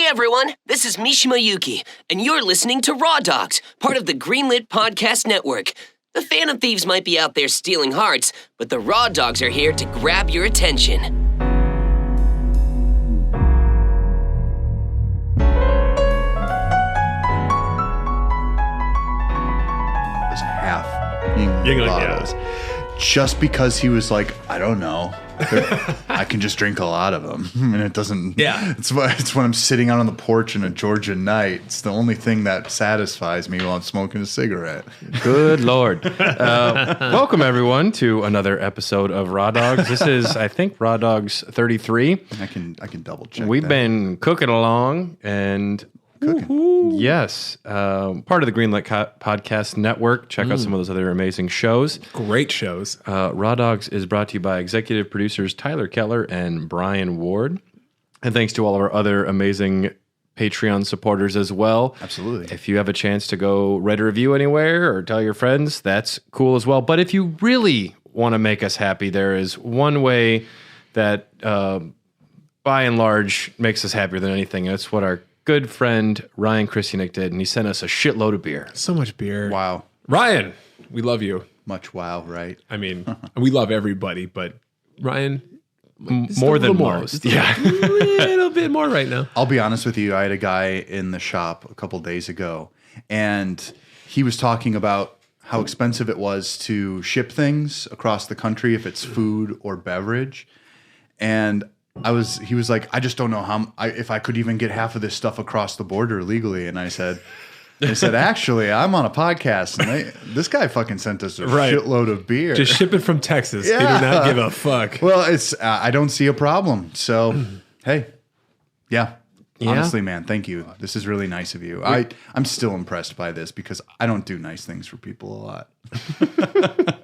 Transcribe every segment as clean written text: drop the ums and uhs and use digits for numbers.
everyone, this is Mishima Yuki, and you're listening to Raw Dogs, part of the Greenlit Podcast Network. The Phantom Thieves might be out there stealing hearts, but the Raw Dogs are here to grab your attention. Was half Yingling just because he was like, I don't know. I can just drink a lot of them, and it doesn't. Yeah, it's when I'm sitting out on the porch in a Georgia night. It's the only thing that satisfies me while I'm smoking a cigarette. Good Lord! Welcome everyone to another episode of Raw Dogs. This is, I think, Raw Dogs 33. I can double check. We've been cooking along and. Yes. Part of the Greenlit Podcast Network. Check out some of those other amazing shows. Great shows. Raw Dogs is brought to you by executive producers Tyler Keller and Brian Ward. And thanks to all of our other amazing Patreon supporters as well. Absolutely. If you have a chance to go write a review anywhere or tell your friends, that's cool as well. But if you really want to make us happy, there is one way that, by and large, makes us happier than anything. And it's what our good friend Ryan Christianick did, and he sent us a shitload of beer. So much beer. Wow. Ryan, we love you. Much wow, right? I mean, we love everybody, but Ryan, more than most. Yeah. A little bit more right now. I'll be honest with you. I had a guy in the shop a couple days ago, and he was talking about how expensive it was to ship things across the country if it's food or beverage. And he was like, I just don't know if I could even get half of this stuff across the border legally. And I said, actually, I'm on a podcast, and this guy fucking sent us a shitload of beer. Just ship it from Texas. Yeah. They do not give a fuck. Well, I don't see a problem. So, hey, yeah. Honestly, man, thank you. This is really nice of you. I'm still impressed by this because I don't do nice things for people a lot.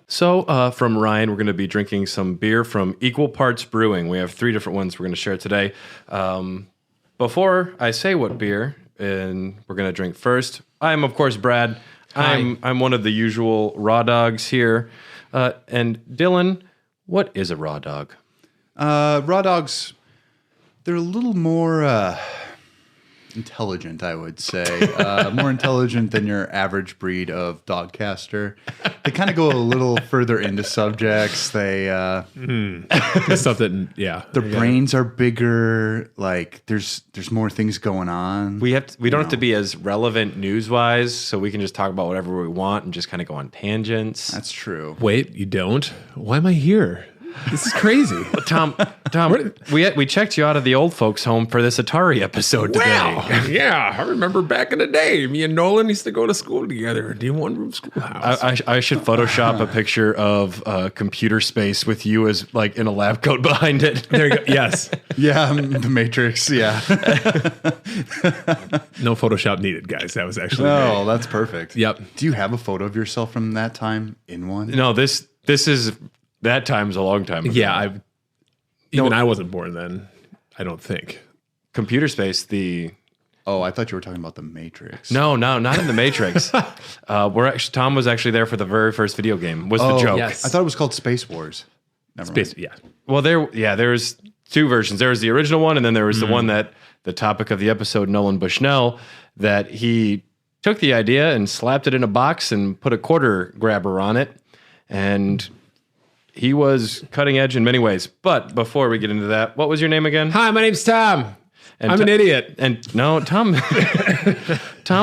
So from Ryan, we're going to be drinking some beer from Equal Parts Brewing. We have 3 different ones we're going to share today. Before I say what beer and we're going to drink first, I'm, of course, Brad. I'm one of the usual raw dogs here. And Dylan, what is a raw dog? Raw dogs, they're a little more intelligent, I would say. More intelligent than your average breed of dogcaster. They kind of go a little further into subjects. They stuff that their brains are bigger. Like there's more things going on. We don't have to be as relevant news wise, so we can just talk about whatever we want and just kind of go on tangents. That's true. Wait, you don't? Why am I here? This is crazy. Tom, we checked you out of the old folks' home for this Atari episode today. Wow. Yeah, I remember back in the day, me and Nolan used to go to school together in one-room schoolhouse. I should Photoshop a picture of computer space with you as like in a lab coat behind it. There you go. Yes. Yeah, the Matrix. Yeah. No Photoshop needed, guys. That was actually great. That's perfect. Yep. Do you have a photo of yourself from that time in one? No, this is. That time's a long time ago. Yeah, I wasn't born then, I don't think. Computer space, Oh, I thought you were talking about the Matrix. No, not in the Matrix. Tom was actually there for the very first video game, was the joke. Yes. I thought it was called Space Wars. Never mind. Yeah. Well, there's 2 versions. There was the original one, and then there was the one that, the topic of the episode, Nolan Bushnell, that he took the idea and slapped it in a box and put a quarter grabber on it, and he was cutting edge in many ways. But before we get into that, what was your name again? Hi, my name's Tom. And I'm an idiot. And no, Tom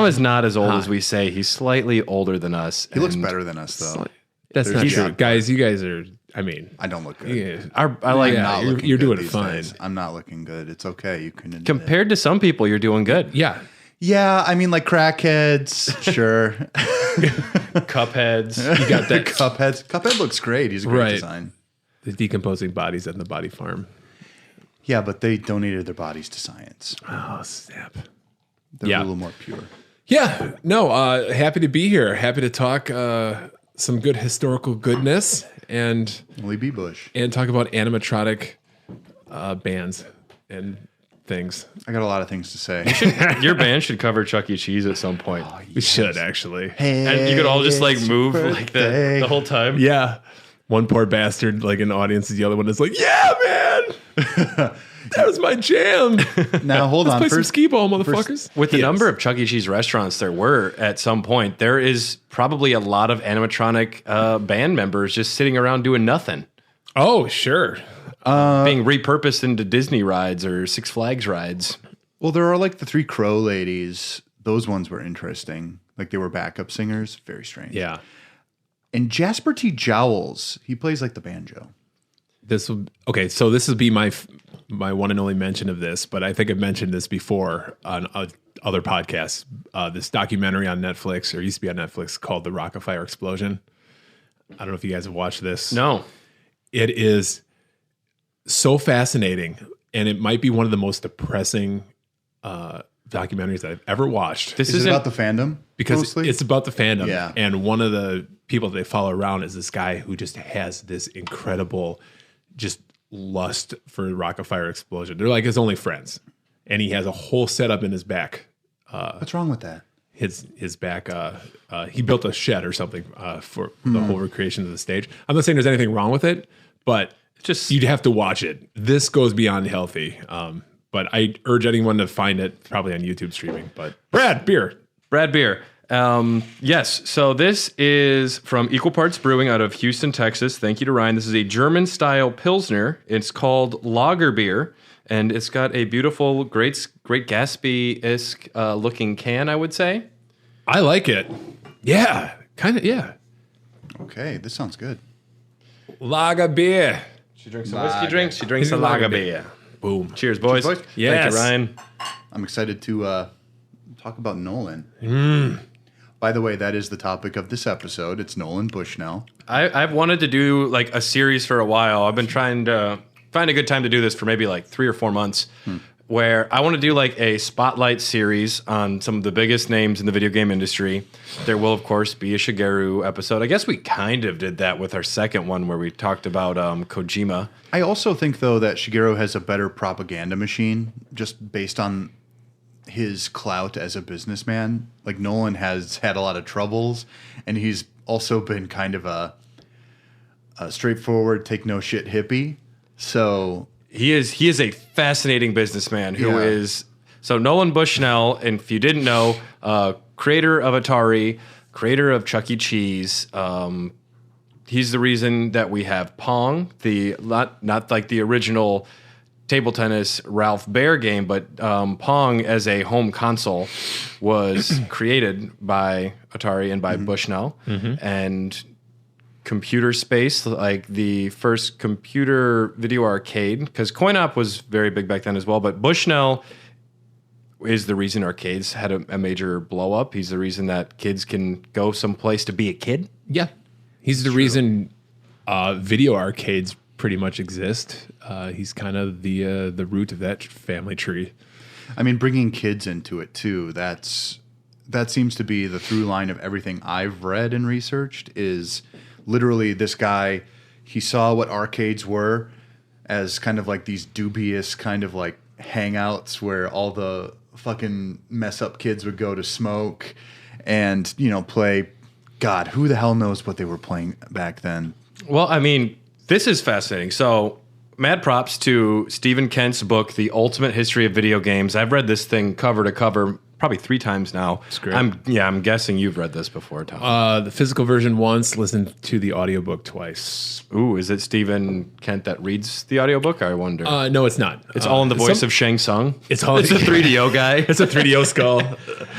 is not as old as we say. He's slightly older than us. He looks better than us, though. That's not true. Guys, you guys are, I don't look good. Yeah, you're doing it fine. Days. I'm not looking good. It's okay. You can compared to some people, you're doing good. Yeah. Yeah, I mean, like crackheads, sure. Cupheads. You got that. Cuphead looks great. He's a great design. The decomposing bodies at the body farm. Yeah, but they donated their bodies to science. Oh, snap. They're a little more pure. Yeah. No, happy to be here. Happy to talk some good historical goodness and Lee B. Bush. And talk about animatronic bands and things. I got a lot of things to say. Your band should cover Chuck E. Cheese at some point. Oh, yes. We should, actually. Hey, and you could all just like move like that the whole time. Yeah. One poor bastard, like in the audience, is the other one is like, yeah, man. That was my jam. Now hold on. Play some skee ball, motherfuckers. With the number of Chuck E. Cheese restaurants there were at some point, there is probably a lot of animatronic band members just sitting around doing nothing. Oh, sure. Being repurposed into Disney rides or Six Flags rides. Well, there are like the Three Crow Ladies. Those ones were interesting. Like they were backup singers. Very strange. Yeah. And Jasper T. Jowls, he plays like the banjo. So this will be my one and only mention of this, but I think I've mentioned this before on other podcasts. This documentary on Netflix, or used to be on Netflix, called The Rock-afire Explosion. I don't know if you guys have watched this. No. It is so fascinating, and it might be one of the most depressing documentaries that I've ever watched. Is it about the fandom? Because mostly? it's about the fandom. Yeah. And one of the people they follow around is this guy who just has this incredible just lust for Rock-afire Explosion. They're like his only friends. And he has a whole setup in his back. What's wrong with that? His back, he built a shed or something for the whole recreation of the stage. I'm not saying there's anything wrong with it, but just you'd have to watch it. This goes beyond healthy. But I urge anyone to find it, probably on YouTube streaming. But Brad Beer. Yes. So this is from Equal Parts Brewing out of Houston, Texas. Thank you to Ryan. This is a German-style Pilsner. It's called Lager Beer, and it's got a beautiful, Great Gatsby-esque looking can, I would say. I like it. Yeah. Kind of, yeah. Okay, this sounds good. Lager Beer. She drinks some whiskey drinks. She drinks a Lager Beer. Boom. Cheers, boys. Cheers, boys. Yes. Thank you, Ryan. I'm excited to talk about Nolan. By the way, that is the topic of this episode. It's Nolan Bushnell. I've wanted to do like a series for a while. I've been trying to find a good time to do this for maybe like 3 or 4 months, where I want to do like a spotlight series on some of the biggest names in the video game industry. There will, of course, be a Shigeru episode. I guess we kind of did that with our second one where we talked about Kojima. I also think, though, that Shigeru has a better propaganda machine just based on his clout as a businessman. Like Nolan has had a lot of troubles, and he's also been kind of a straightforward, take no shit hippie. So he is a fascinating businessman who is so Nolan Bushnell, and if you didn't know, creator of Atari, creator of Chuck E. Cheese. He's the reason that we have Pong, the not like the original table tennis Ralph Baer game, but Pong as a home console was created by Atari and by Bushnell. And computer space, like the first computer video arcade, because coin-op was very big back then as well, but Bushnell is the reason arcades had a major blow up. He's the reason that kids can go someplace to be a kid. Yeah. He's the reason video arcades pretty much exist. He's kind of the root of that family tree. I mean, bringing kids into it too. That seems to be the through line of everything I've read and researched. Is literally this guy. He saw what arcades were as kind of like these dubious kind of like hangouts where all the fucking mess up kids would go to smoke and play. God, who the hell knows what they were playing back then? Well, I mean, this is fascinating. So, mad props to Stephen Kent's book, The Ultimate History of Video Games. I've read this thing cover to cover probably 3 times now. It's great. I'm guessing you've read this before, Tom. The physical version once, listened to the audiobook twice. Ooh, is it Stephen Kent that reads the audiobook? I wonder. No, it's not. It's all in the voice of Shang Tsung. It's all. It's a 3DO guy. It's a 3DO skull.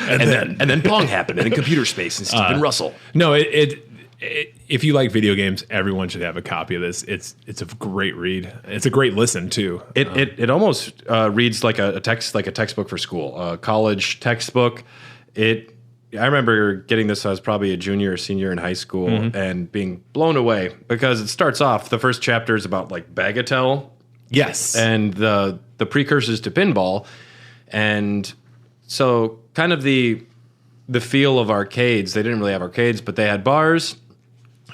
and then Pong happened in computer space and Stephen Russell. No, if you like video games, everyone should have a copy of this. It's a great read. It's a great listen too. It almost reads like a textbook for school, a college textbook. I remember getting this. I was probably a junior or senior in high school and being blown away because it starts off. The first chapter is about like bagatelle, yes, and the precursors to pinball, and so kind of the feel of arcades. They didn't really have arcades, but they had bars.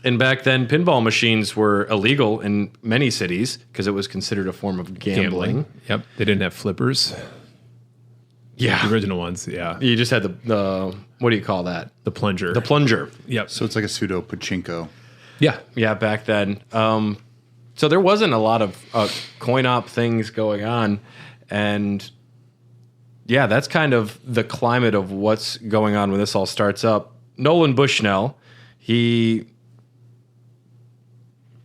And back then, pinball machines were illegal in many cities because it was considered a form of gambling. Yep. They didn't have flippers. Yeah. The original ones, yeah. You just had the what do you call that? The plunger. The plunger. Yep. So it's like a pseudo pachinko. Yeah. Yeah, back then. So there wasn't a lot of coin op things going on. And yeah, that's kind of the climate of what's going on when this all starts up. Nolan Bushnell, he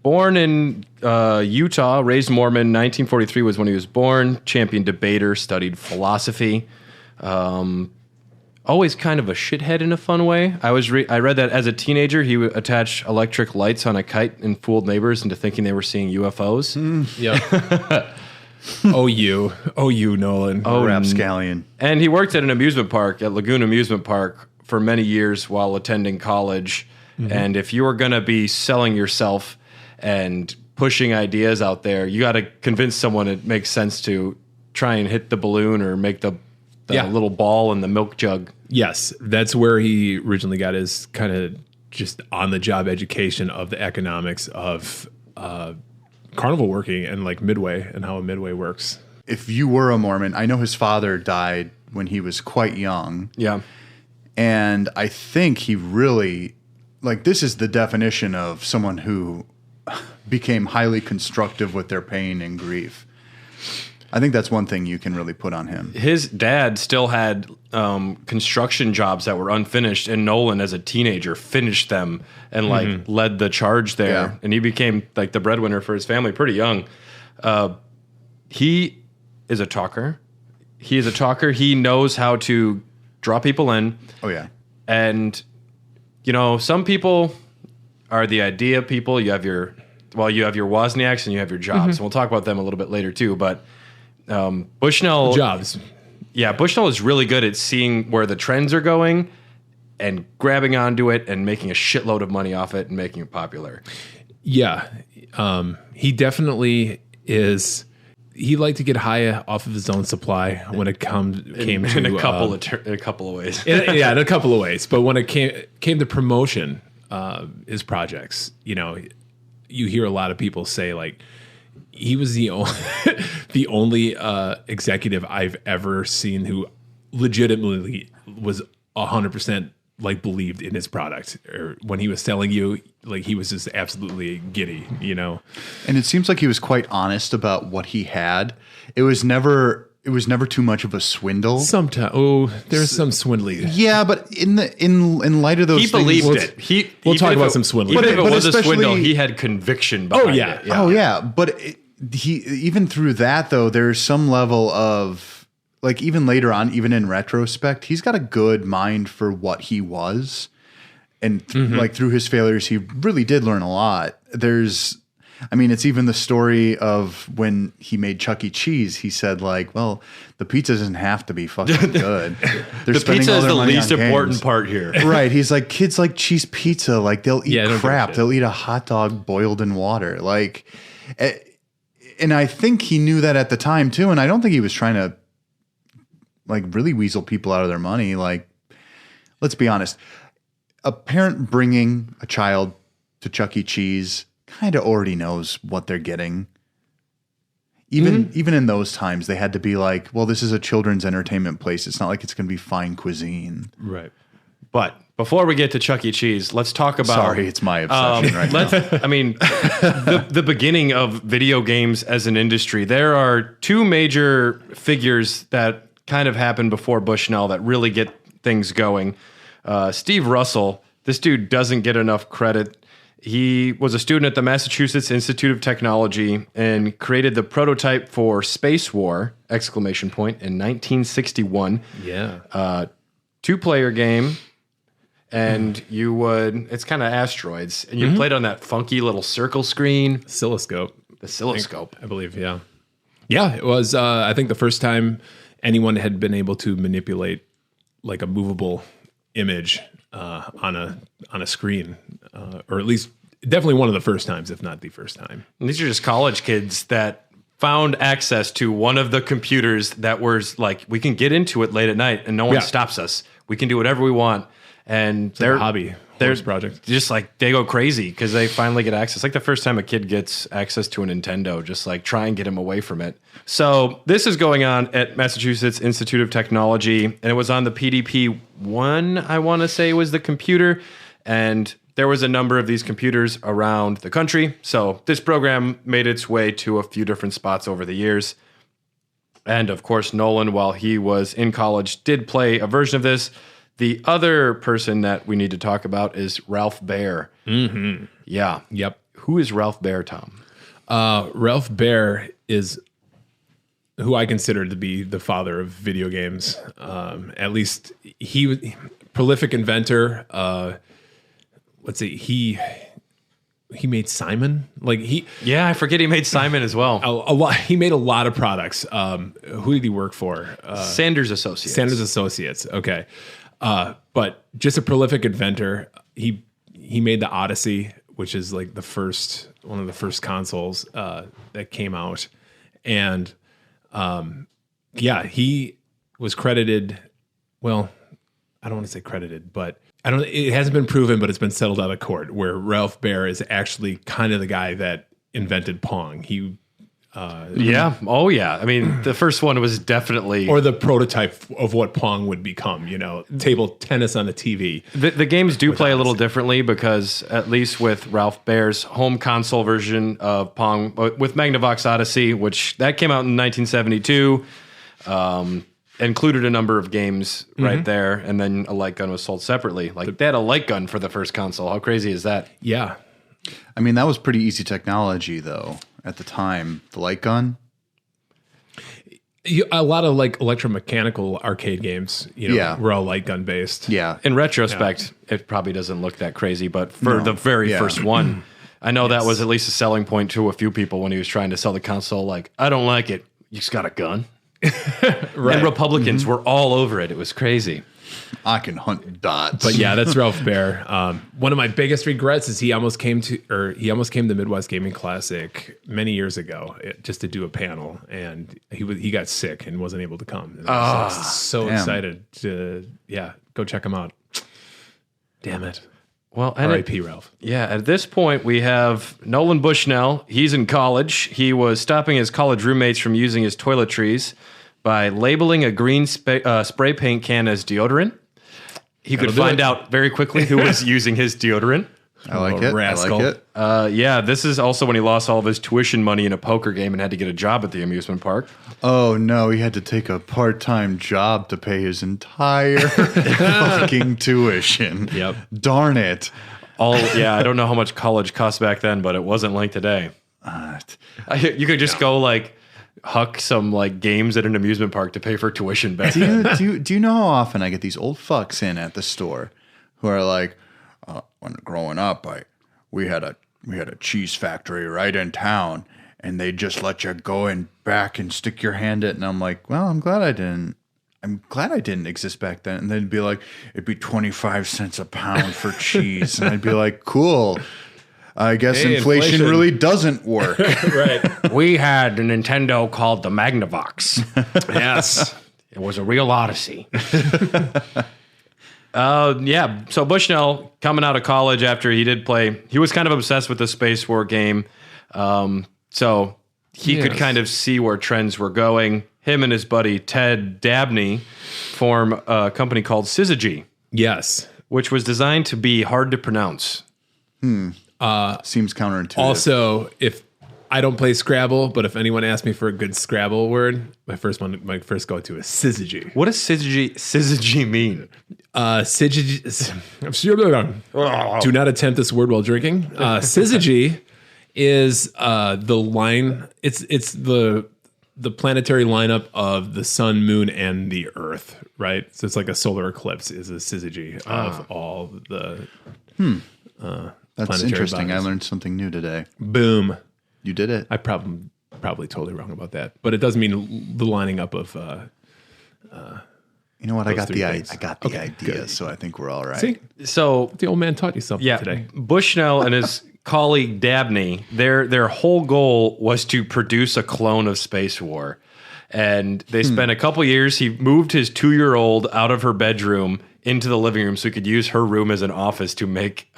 born in Utah, raised Mormon. 1943 was when he was born. Champion debater, studied philosophy. Always kind of a shithead in a fun way. I read that as a teenager, he would attach electric lights on a kite and fooled neighbors into thinking they were seeing UFOs. Yeah. Oh, you, Nolan. Oh, rapscallion. And he worked at an amusement park, at Lagoon Amusement Park, for many years while attending college. Mm-hmm. And if you were going to be selling yourself and pushing ideas out there, you got to convince someone it makes sense to try and hit the balloon or make the little ball in the milk jug. Yes, that's where he originally got his kind of just on-the-job education of the economics of carnival working and like Midway and how a Midway works. If you were a Mormon, I know his father died when he was quite young. Yeah. And I think he really, like, this is the definition of someone who became highly constructive with their pain and grief. I think that's one thing you can really put on him. His dad still had construction jobs that were unfinished, and Nolan, as a teenager, finished them and led the charge there. Yeah. And he became like the breadwinner for his family pretty young. He is a talker. He knows how to draw people in. Oh, yeah. And, some people are the idea people. You have your Wozniaks and you have your Jobs. And we'll talk about them a little bit later too. But Bushnell... Jobs. Yeah, Bushnell is really good at seeing where the trends are going and grabbing onto it and making a shitload of money off it and making it popular. Yeah. He definitely is... He liked to get high off of his own supply when it came to in a couple of ways. in a couple of ways. But when it came to promotion, his projects, you hear a lot of people say like he was the only executive I've ever seen who legitimately was 100% like believed in his product, or when he was selling you, like he was just absolutely giddy, And it seems like he was quite honest about what he had. It was never too much of a swindle. Sometimes, there's some swindling. Yeah, but in light of those he things, believed it. We'll talk about some swindling. Even if it But was a especially- swindle, he had conviction behind it. Oh yeah, but he even through that though, there's some level of like even later on, even in retrospect, he's got a good mind for what he was, and like through his failures, he really did learn a lot. It's even the story of when he made Chuck E. Cheese. He said like, well, the pizza doesn't have to be fucking good. The pizza is the least important part here. Right. He's like, kids like cheese pizza. Like they'll eat crap. shit. They'll eat a hot dog boiled in water. Like, and I think he knew that at the time too. And I don't think he was trying to like really weasel people out of their money. Like, let's be honest. A parent bringing a child to Chuck E. Cheese kind of already knows what they're getting. Even in those times, they had to be like, well, this is a children's entertainment place. It's not like it's going to be fine cuisine. Right. But before we get to Chuck E. Cheese, let's talk about... Sorry, it's my obsession right now. The beginning of video games as an industry, there are two major figures that kind of happened before Bushnell that really get things going. Steve Russell, this dude doesn't get enough credit. He was a student at the Massachusetts Institute of Technology and created the prototype for Space War, ! In 1961. Yeah. 2-player game. And it's kind of asteroids. And you played on that funky little circle screen. Oscilloscope. The oscilloscope. I believe, yeah. Yeah, it was, I think, the first time anyone had been able to manipulate like a movable image on a screen, or at least definitely one of the first times, if not the first time. And these are just college kids that found access to one of the computers that was like, we can get into it late at night and no one stops us. We can do whatever we want. And It's like a hobby. There's project. Just like they go crazy because they finally get access. Like the first time a kid gets access to a Nintendo, just like try and get him away from it. So this is going on at Massachusetts Institute of Technology, and it was on the PDP-1, I want to say was the computer. And there was a number of these computers around the country. So this program made its way to a few different spots over the years. And of course, Nolan, while he was in college, did play a version of this. The other person that we need to talk about is Ralph Baer. Mm-hmm. Yeah. Yep. Who is Ralph Baer, Tom? Ralph Baer is who I consider to be the father of video games. At least he was prolific inventor. Let's see, he made Simon. Yeah, I forget he made Simon as well. A lot. He made a lot of products. Who did he work for? Sanders Associates. Sanders Associates. Okay, but just a prolific inventor. He made the Odyssey, which is like one of the first consoles that came out, and he was credited. Well, I don't want to say credited, but it hasn't been proven, but it's been settled out of court where Ralph Baer is actually kind of the guy that invented Pong. Yeah. Oh, yeah. I mean, the first one was definitely... Or the prototype of what Pong would become, table tennis on the TV. The games do play a little differently because, at least with Ralph Baer's home console version of Pong, with Magnavox Odyssey, which that came out in 1972, included a number of games right there, and then a light gun was sold separately. They had a light gun for the first console. How crazy is that? Yeah. I mean, that was pretty easy technology, though, at the time. The light gun. A lot of electromechanical arcade games, were all light gun based. Yeah. In retrospect, it probably doesn't look that crazy, but for the very first one, I know that was at least a selling point to a few people when he was trying to sell the console. I don't like it. You just got a gun. Right. And Republicans were all over it. It was crazy. I can hunt dots. But yeah, that's Ralph Baer. One of my biggest regrets is he almost came to Midwest Gaming Classic many years ago just to do a panel, and he got sick and wasn't able to come. And I was so excited to go check him out. Damn it. Well, R.I.P. Ralph. Yeah, at this point, we have Nolan Bushnell. He's in college. He was stopping his college roommates from using his toiletries by labeling a green spray paint can as deodorant. He could find out very quickly who was using his deodorant. I like it. Rascal. I like it. This is also when he lost all of his tuition money in a poker game and had to get a job at the amusement park. Oh, no. He had to take a part-time job to pay his entire fucking tuition. Yep. Darn it. I don't know how much college cost back then, but it wasn't like today. You could just go huck some games at an amusement park to pay for tuition back then. Do you know how often I get these old fucks in at the store who are like, when growing up, we had a cheese factory right in town, and they just let you go in back and stick your hand in it. And I'm like, well, I'm glad I didn't exist back then. And they'd be like, it'd be 25 cents a pound for cheese. And I'd be like, cool. I guess inflation really doesn't work. Right. We had a Nintendo called the Magnavox. Yes. It was a real odyssey. So Bushnell, coming out of college after he did play, he was kind of obsessed with the Space War game. So he could kind of see where trends were going. Him and his buddy Ted Dabney form a company called Syzygy. Yes. Which was designed to be hard to pronounce. Seems counterintuitive. Also, if I don't play Scrabble, but if anyone asks me for a good Scrabble word, my first go-to is Syzygy. What does Syzygy mean? Do not attempt this word while drinking. Syzygy is the line. It's the planetary lineup of the sun, moon, and the Earth. Right. So it's like a solar eclipse is a Syzygy of all the. That's interesting. bodies. I learned something new today. Boom. You did it. I probably totally wrong about that, but it does mean the lining up of. You know what? I got the Okay, idea, good. so I think we're all right. See, So the old man taught you something today. Bushnell and his colleague Dabney, their whole goal was to produce a clone of Space War. And they spent a couple years. He moved his 2-year-old out of her bedroom into the living room so he could use her room as an office to make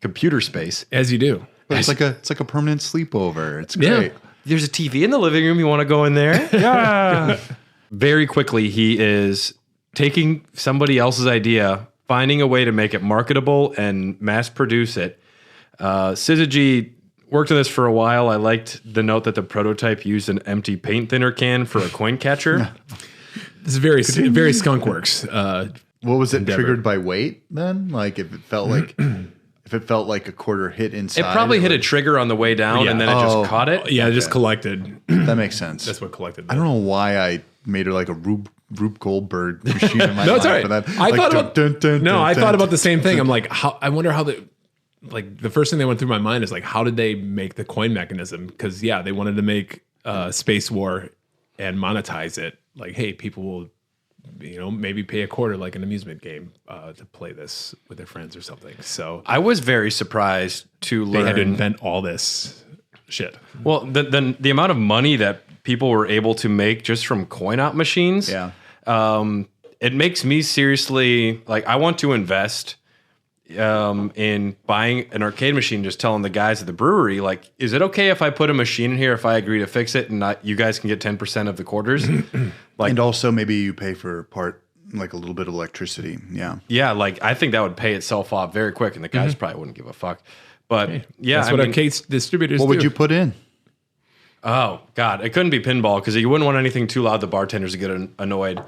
computer space. As you do. It's like a permanent sleepover. It's great. Yeah. There's a TV in the living room. You want to go in there? Yeah. Very quickly, he is taking somebody else's idea, finding a way to make it marketable and mass produce it. Syzygy worked on this for a while. I liked the note that the prototype used an empty paint thinner can for a coin catcher. This is very skunkworks. What was it endeavor. triggered by weight then? Like if it felt like a quarter hit inside. It probably hit a trigger on the way down, and then it just caught it. Yeah, it just collected. That makes sense. That's what collected. I don't know why I made it like a Rube Goldberg machine in my No, mind it's all right. for that. I Like, thought about I thought about the same thing. dun. I'm like, I wonder how the first thing that went through my mind is like, how did they make the coin mechanism? Because they wanted to make Space War and monetize it. Like, hey, people will, maybe pay a quarter like an amusement game to play this with their friends or something. So I was very surprised to learn they had to invent all this shit. Well, the amount of money that people were able to make just from coin-op machines. Yeah. It makes me seriously like I want to invest in buying an arcade machine. Just telling the guys at the brewery, like, is it okay if I put a machine in here if I agree to fix it, and you guys can get 10% of the quarters? And also maybe you pay for like a little bit of electricity. Yeah. Yeah, like I think that would pay itself off very quick, and the guys probably wouldn't give a fuck. But That's what arcade distributors What do. would you put in? Oh God, it couldn't be pinball because you wouldn't want anything too loud. The bartenders would get annoyed.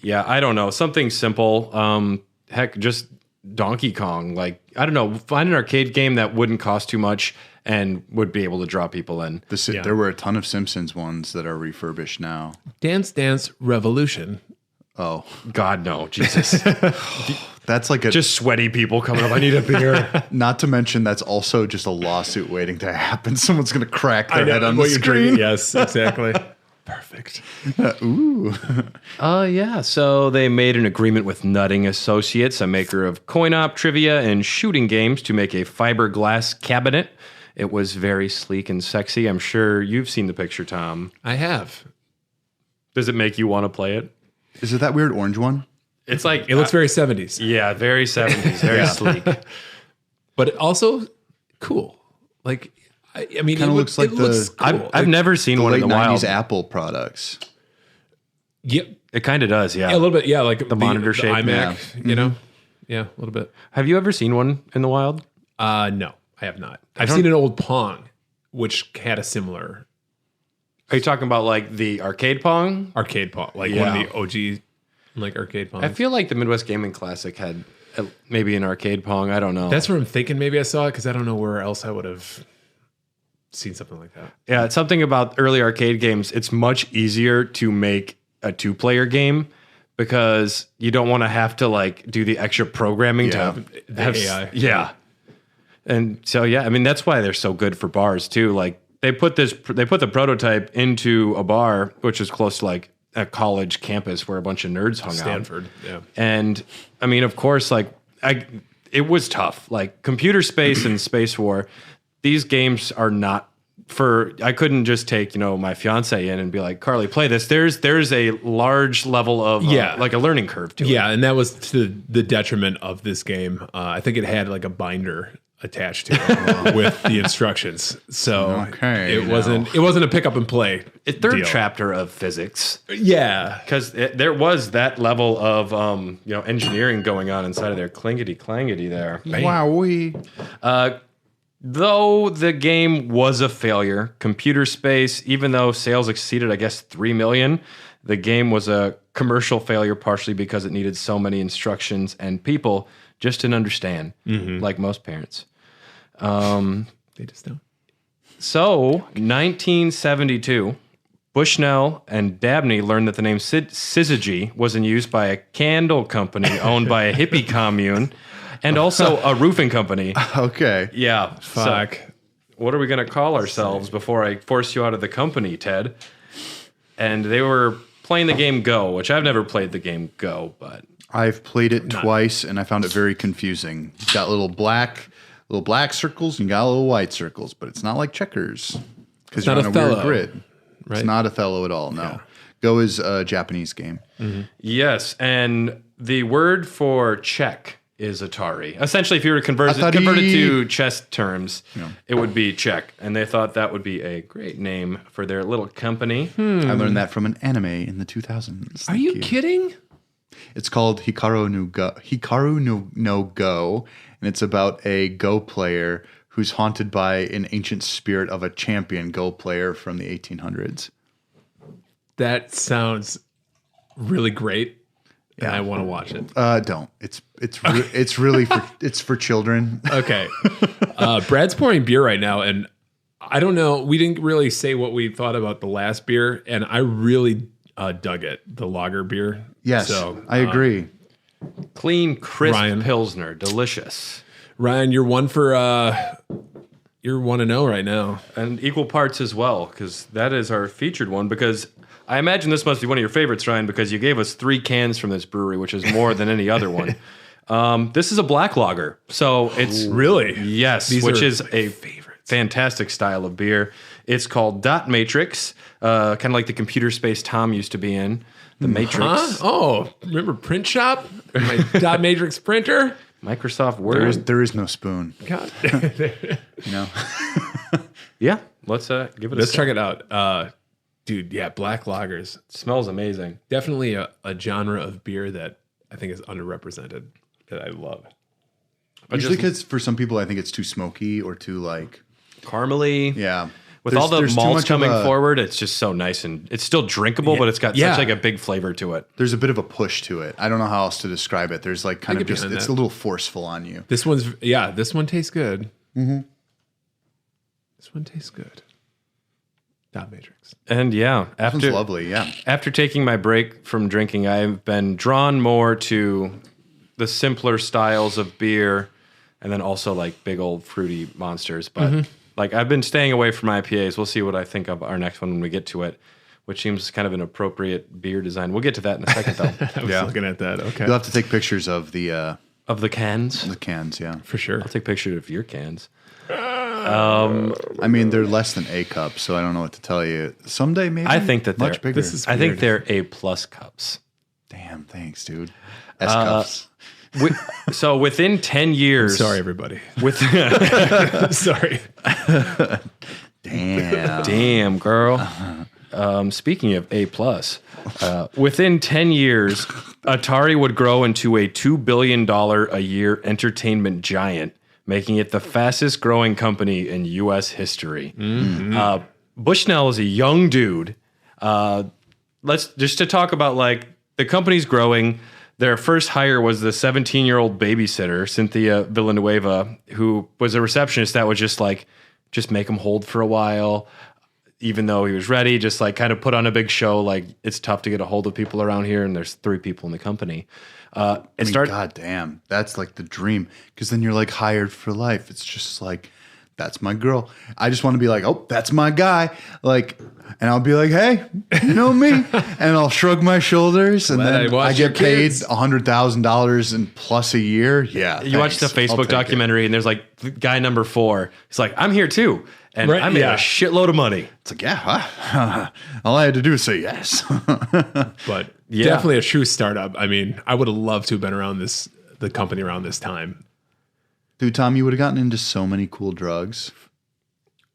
Yeah. I don't know, something simple. Heck, just Donkey Kong. Like I don't know, find an arcade game that wouldn't cost too much and would be able to draw people in. There were a ton of Simpsons ones that are refurbished now. Dance Dance Revolution. Oh, God no, Jesus! that's like just sweaty people coming up. I need a beer. Not to mention that's also just a lawsuit waiting to happen. Someone's going to crack their head on the what you're screen. drinking. Yes, exactly. Perfect. Ooh. Yeah. So they made an agreement with Nutting Associates, a maker of coin-op, trivia, and shooting games, to make a fiberglass cabinet. It was very sleek and sexy. I'm sure you've seen the picture, Tom. I have. Does it make you want to play it? Is it that weird orange one? It's like It looks very 70s. yeah, very 70s, very sleek. But it also cool. Like, I mean, Kinda looks like cool. I've never seen The one in late the 90s wild. Apple products. Yep. It kind of does, yeah. Yeah, a little bit. Yeah, like the monitor shape, iMac, you know? Yeah, a little bit. Have you ever seen one in the wild? No, I have not. I've seen an old Pong, which had a similar Are you talking about like the arcade Pong? arcade Pong, like one of the OG like arcade Pongs. I feel like the Midwest Gaming Classic had maybe an arcade Pong. I don't know. That's where I'm thinking maybe I saw it because I don't know where else I would have seen something like that. Yeah, it's something about early arcade games. It's much easier to make a 2-player game because you don't want to have to like do the extra programming to The have AI. Yeah. And so I mean that's why they're so good for bars too. Like they put the prototype into a bar which is close to like a college campus where a bunch of nerds hung out. Stanford, yeah. And I mean, of course, like it was tough. Like Computer Space and Space War, these games are not for. I couldn't just take my fiance in and be like, Carly, play this. There's a large level of like a learning curve to it. Yeah, and that was to the detriment of this game. I think it had like a binder attached to it with the instructions, so it wasn't a pick up and play. Third deal. chapter of physics. Yeah, Because there was that level of engineering going on inside of their clingety clangety there. Wowee. Though the game was a failure, Computer Space, even though sales exceeded, I guess, 3 million, the game was a commercial failure partially because it needed so many instructions and people just didn't understand, like most parents. they just don't. So, 1972, Bushnell and Dabney learned that the name Syzygy was in use by a candle company owned by a hippie commune and also a roofing company. Okay. Yeah. Fuck. So, what are we going to call ourselves before I force you out of the company, Ted? And they were playing the game Go, which I've never played the game Go, but I've played it twice and I found it very confusing. You've got little black circles and you got little white circles, but it's not like checkers because you're not on a weird Othello, grid. right? It's not Othello at all. No. Yeah. Go is a Japanese game. yes. And the word for check is Atari. Essentially, if you were to convert it Atari. to chess terms, it would be check. And they thought that would be a great name for their little company. I learned that from an anime in the 2000s. Are you kidding? It's called Hikaru no Go, and it's about a Go player who's haunted by an ancient spirit of a champion Go player from the 1800s. That sounds really great. And I want to watch it. Don't. It's really for children. Okay. Brad's pouring beer right now, and I don't know. We didn't really say what we thought about the last beer, and I really dug it. The lager beer. Yes, so, I agree. Clean, crisp Ryan. Pilsner. Delicious. Ryan, you're 1-0 right now. And equal parts as well, because that is our featured one. Because I imagine this must be one of your favorites, Ryan, because you gave us 3 cans from this brewery, which is more than any other one. This is a black lager. So it's... Really? Yes, These which are is a fantastic style of beer. It's called Dot Matrix, kind of like the computer space Tom used to be in. The Matrix. Huh? Oh, remember Print Shop? My Dot Matrix printer? Microsoft Word. There is no spoon. God. No. Yeah, let's give it a Let's check it out. Dude, yeah, black lagers. It smells amazing. Definitely a genre of beer that I think is underrepresented, that I love. Usually because for some people, I think it's too smoky or too Caramely. Yeah. With all the malts coming forward, it's just so nice, and it's still drinkable, but it's got such like a big flavor to it. There's a bit of a push to it. I don't know how else to describe it. There's like kind of just, it's a little forceful on you. This one tastes good. Mm-hmm. This one tastes good. Dot Matrix. And yeah, That lovely, yeah. After taking my break from drinking, I've been drawn more to the simpler styles of beer, and then also like big old fruity monsters. But like I've been staying away from IPAs. We'll see what I think of our next one when we get to it, which seems kind of an appropriate beer design. We'll get to that in a second, though. I was looking at that. Okay. You'll have to take pictures of the cans. The cans, yeah. For sure. I'll take pictures of your cans. I mean, they're less than A cups, so I don't know what to tell you. Someday, maybe. I think that much bigger. I think they're A+ cups. Damn, thanks, dude. S cups. So within 10 years... Sorry, everybody. Sorry. Damn, girl. Speaking of A+, within 10 years, Atari would grow into a $2 billion a year entertainment giant, making it the fastest growing company in U.S. history. Mm-hmm. Bushnell is a young dude. To talk about like the company's growing. Their first hire was the 17-year-old babysitter, Cynthia Villanueva, who was a receptionist that would just make him hold for a while, even though he was ready, just like kind of put on a big show. Like it's tough to get a hold of people around here, and there's 3 people in the company. God damn, that's like the dream, because then you're like hired for life. It's just like, that's my girl. I just want to be like, oh, that's my guy. Like, and I'll be like, hey, you know me, and I'll shrug my shoulders, and then I get paid $100,000 and plus a year. Yeah, you watch the Facebook documentary, and there's like guy number 4. He's like, I'm here too, and I made a shitload of money. It's like, yeah, all I had to do was say yes. But definitely a true startup. I mean, I would have loved to have been around the company around this time. Dude, Tom, you would have gotten into so many cool drugs.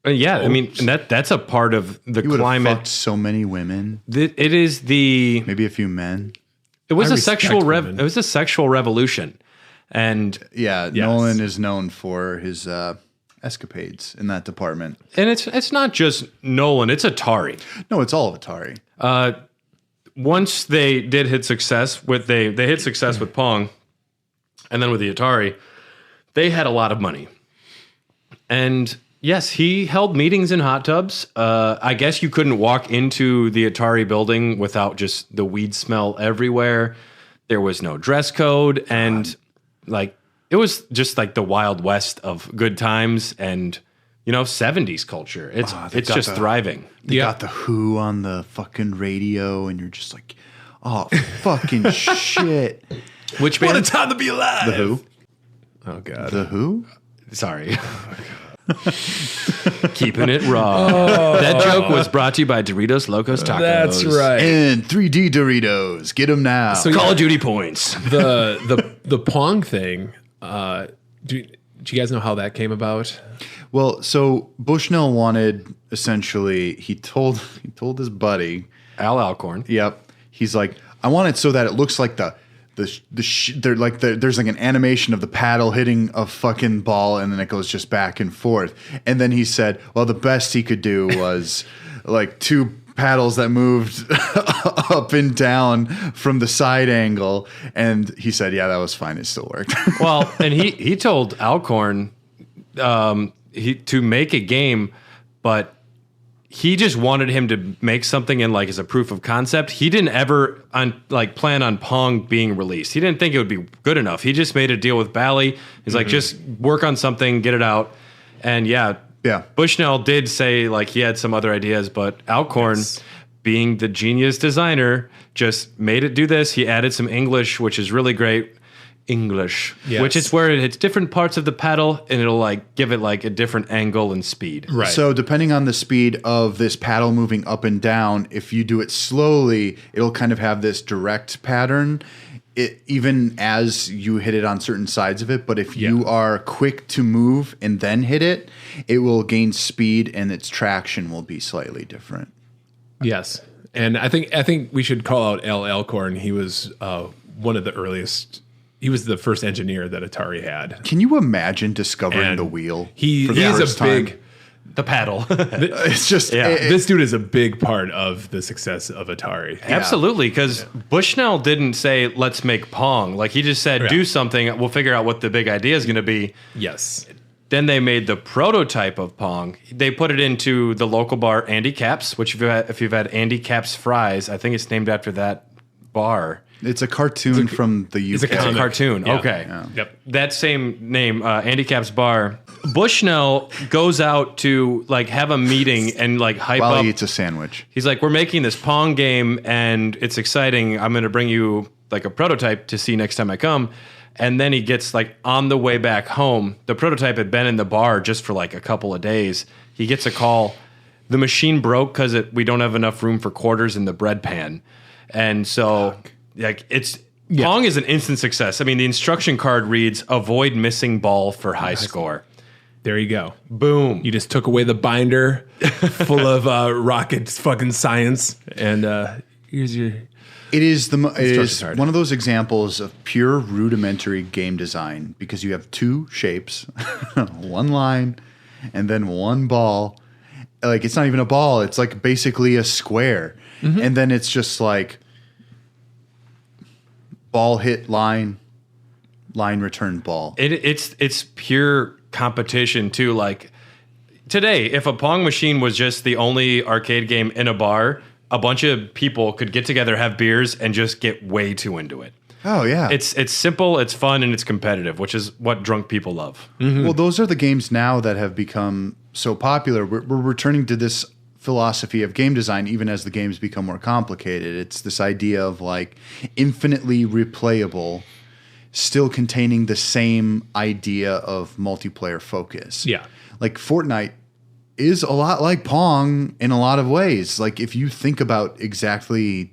Yeah, I mean, and that's a part of the you would climate. Have fucked so many women. It is maybe a few men. It was a sexual revolution, and Nolan is known for his escapades in that department. And it's not just Nolan; it's Atari. No, it's all of Atari. Once they did hit success with they hit success with Pong, and then with the Atari, they had a lot of money, and. Yes, he held meetings in hot tubs. I guess you couldn't walk into the Atari building without just the weed smell everywhere. There was no dress code, and like it was just like the Wild West of good times and 70s culture. It's just thriving. They got the Who on the fucking radio, and you're just like, oh fucking shit! Which band? What a time to be alive! The Who? Oh god, The Who? Sorry. Keeping it raw. That joke was brought to you by Doritos Locos Tacos. That's right. And 3D Doritos. Get them now. So Call of Duty points. The Pong thing. Do you guys know how that came about? Well, so Bushnell wanted essentially. He told his buddy Al Alcorn. Yep. He's like, I want it so that it looks like the there's like an animation of the paddle hitting a fucking ball, and then it goes just back and forth. And then he said, well, the best he could do was like 2 paddles that moved up and down from the side angle. And he said, yeah, that was fine. It still worked. Well, and he told Alcorn to make a game, but he just wanted him to make something in like as a proof of concept. He didn't ever plan on Pong being released. He didn't think it would be good enough. He just made a deal with Bally. He's like, just work on something, get it out. And yeah. Bushnell did say like he had some other ideas, but Alcorn, being the genius designer, just made it do this. He added some English, which is really great. English, which is where it hits different parts of the paddle, and it'll like give it like a different angle and speed. Right. So depending on the speed of this paddle moving up and down, if you do it slowly, it'll kind of have this direct pattern, even as you hit it on certain sides of it. But if you are quick to move and then hit it, it will gain speed, and its traction will be slightly different. Yes, and I think we should call out Al Alcorn. He was one of the earliest. He was the first engineer that Atari had. Can you imagine discovering the wheel? He is a big... The paddle. It's just... this dude is a big part of the success of Atari. Absolutely, because Bushnell didn't say, let's make Pong. Like, he just said, do something. We'll figure out what the big idea is going to be. Yes. Then they made the prototype of Pong. They put it into the local bar, Andy Capp's, which if you've had Andy Capp's fries, I think it's named after that bar. It's a cartoon from the UK. It's a cartoon. Yeah. Okay. Yeah. Yep. That same name, Andy Capp's bar. Bushnell goes out to like have a meeting and like hype up. While he eats a sandwich. He's like, we're making this Pong game and it's exciting. I'm going to bring you like a prototype to see next time I come. And then he gets like on the way back home. The prototype had been in the bar just for like a couple of days. He gets a call. The machine broke because we don't have enough room for quarters in the bread pan. And so... Like Pong is an instant success. I mean, the instruction card reads "Avoid missing ball for high score." There you go. Boom. You just took away the binder full of rocket fucking science, and here's your. It is one of those examples of pure rudimentary game design because you have 2 shapes, one line, and then one ball. Like it's not even a ball; it's like basically a square, and then it's just like. Ball hit line return ball. It's pure competition too. Like today, if a Pong machine was just the only arcade game in a bar, a bunch of people could get together, have beers, and just get way too into it. Oh yeah, it's simple, it's fun, and it's competitive, which is what drunk people love. Mm-hmm. Well, those are the games now that have become so popular. We're returning to this philosophy of game design even as the games become more complicated. It's this idea of like infinitely replayable, still containing the same idea of multiplayer focus. Yeah. Like Fortnite is a lot like Pong in a lot of ways. Like if you think about exactly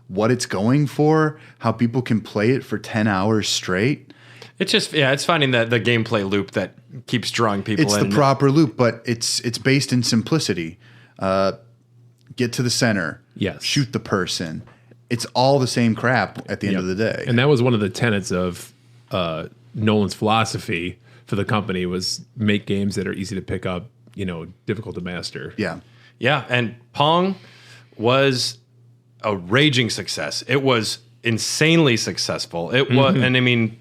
what it's going for, how people can play it for 10 hours straight. It's just, it's finding the gameplay loop that keeps drawing people in. It's the proper loop, but it's based in simplicity. Get to the center. Yes. Shoot the person. It's all the same crap at the end of the day. And that was one of the tenets of Nolan's philosophy for the company was make games that are easy to pick up, difficult to master. Yeah. Yeah, and Pong was a raging success. It was insanely successful. It was, and I mean,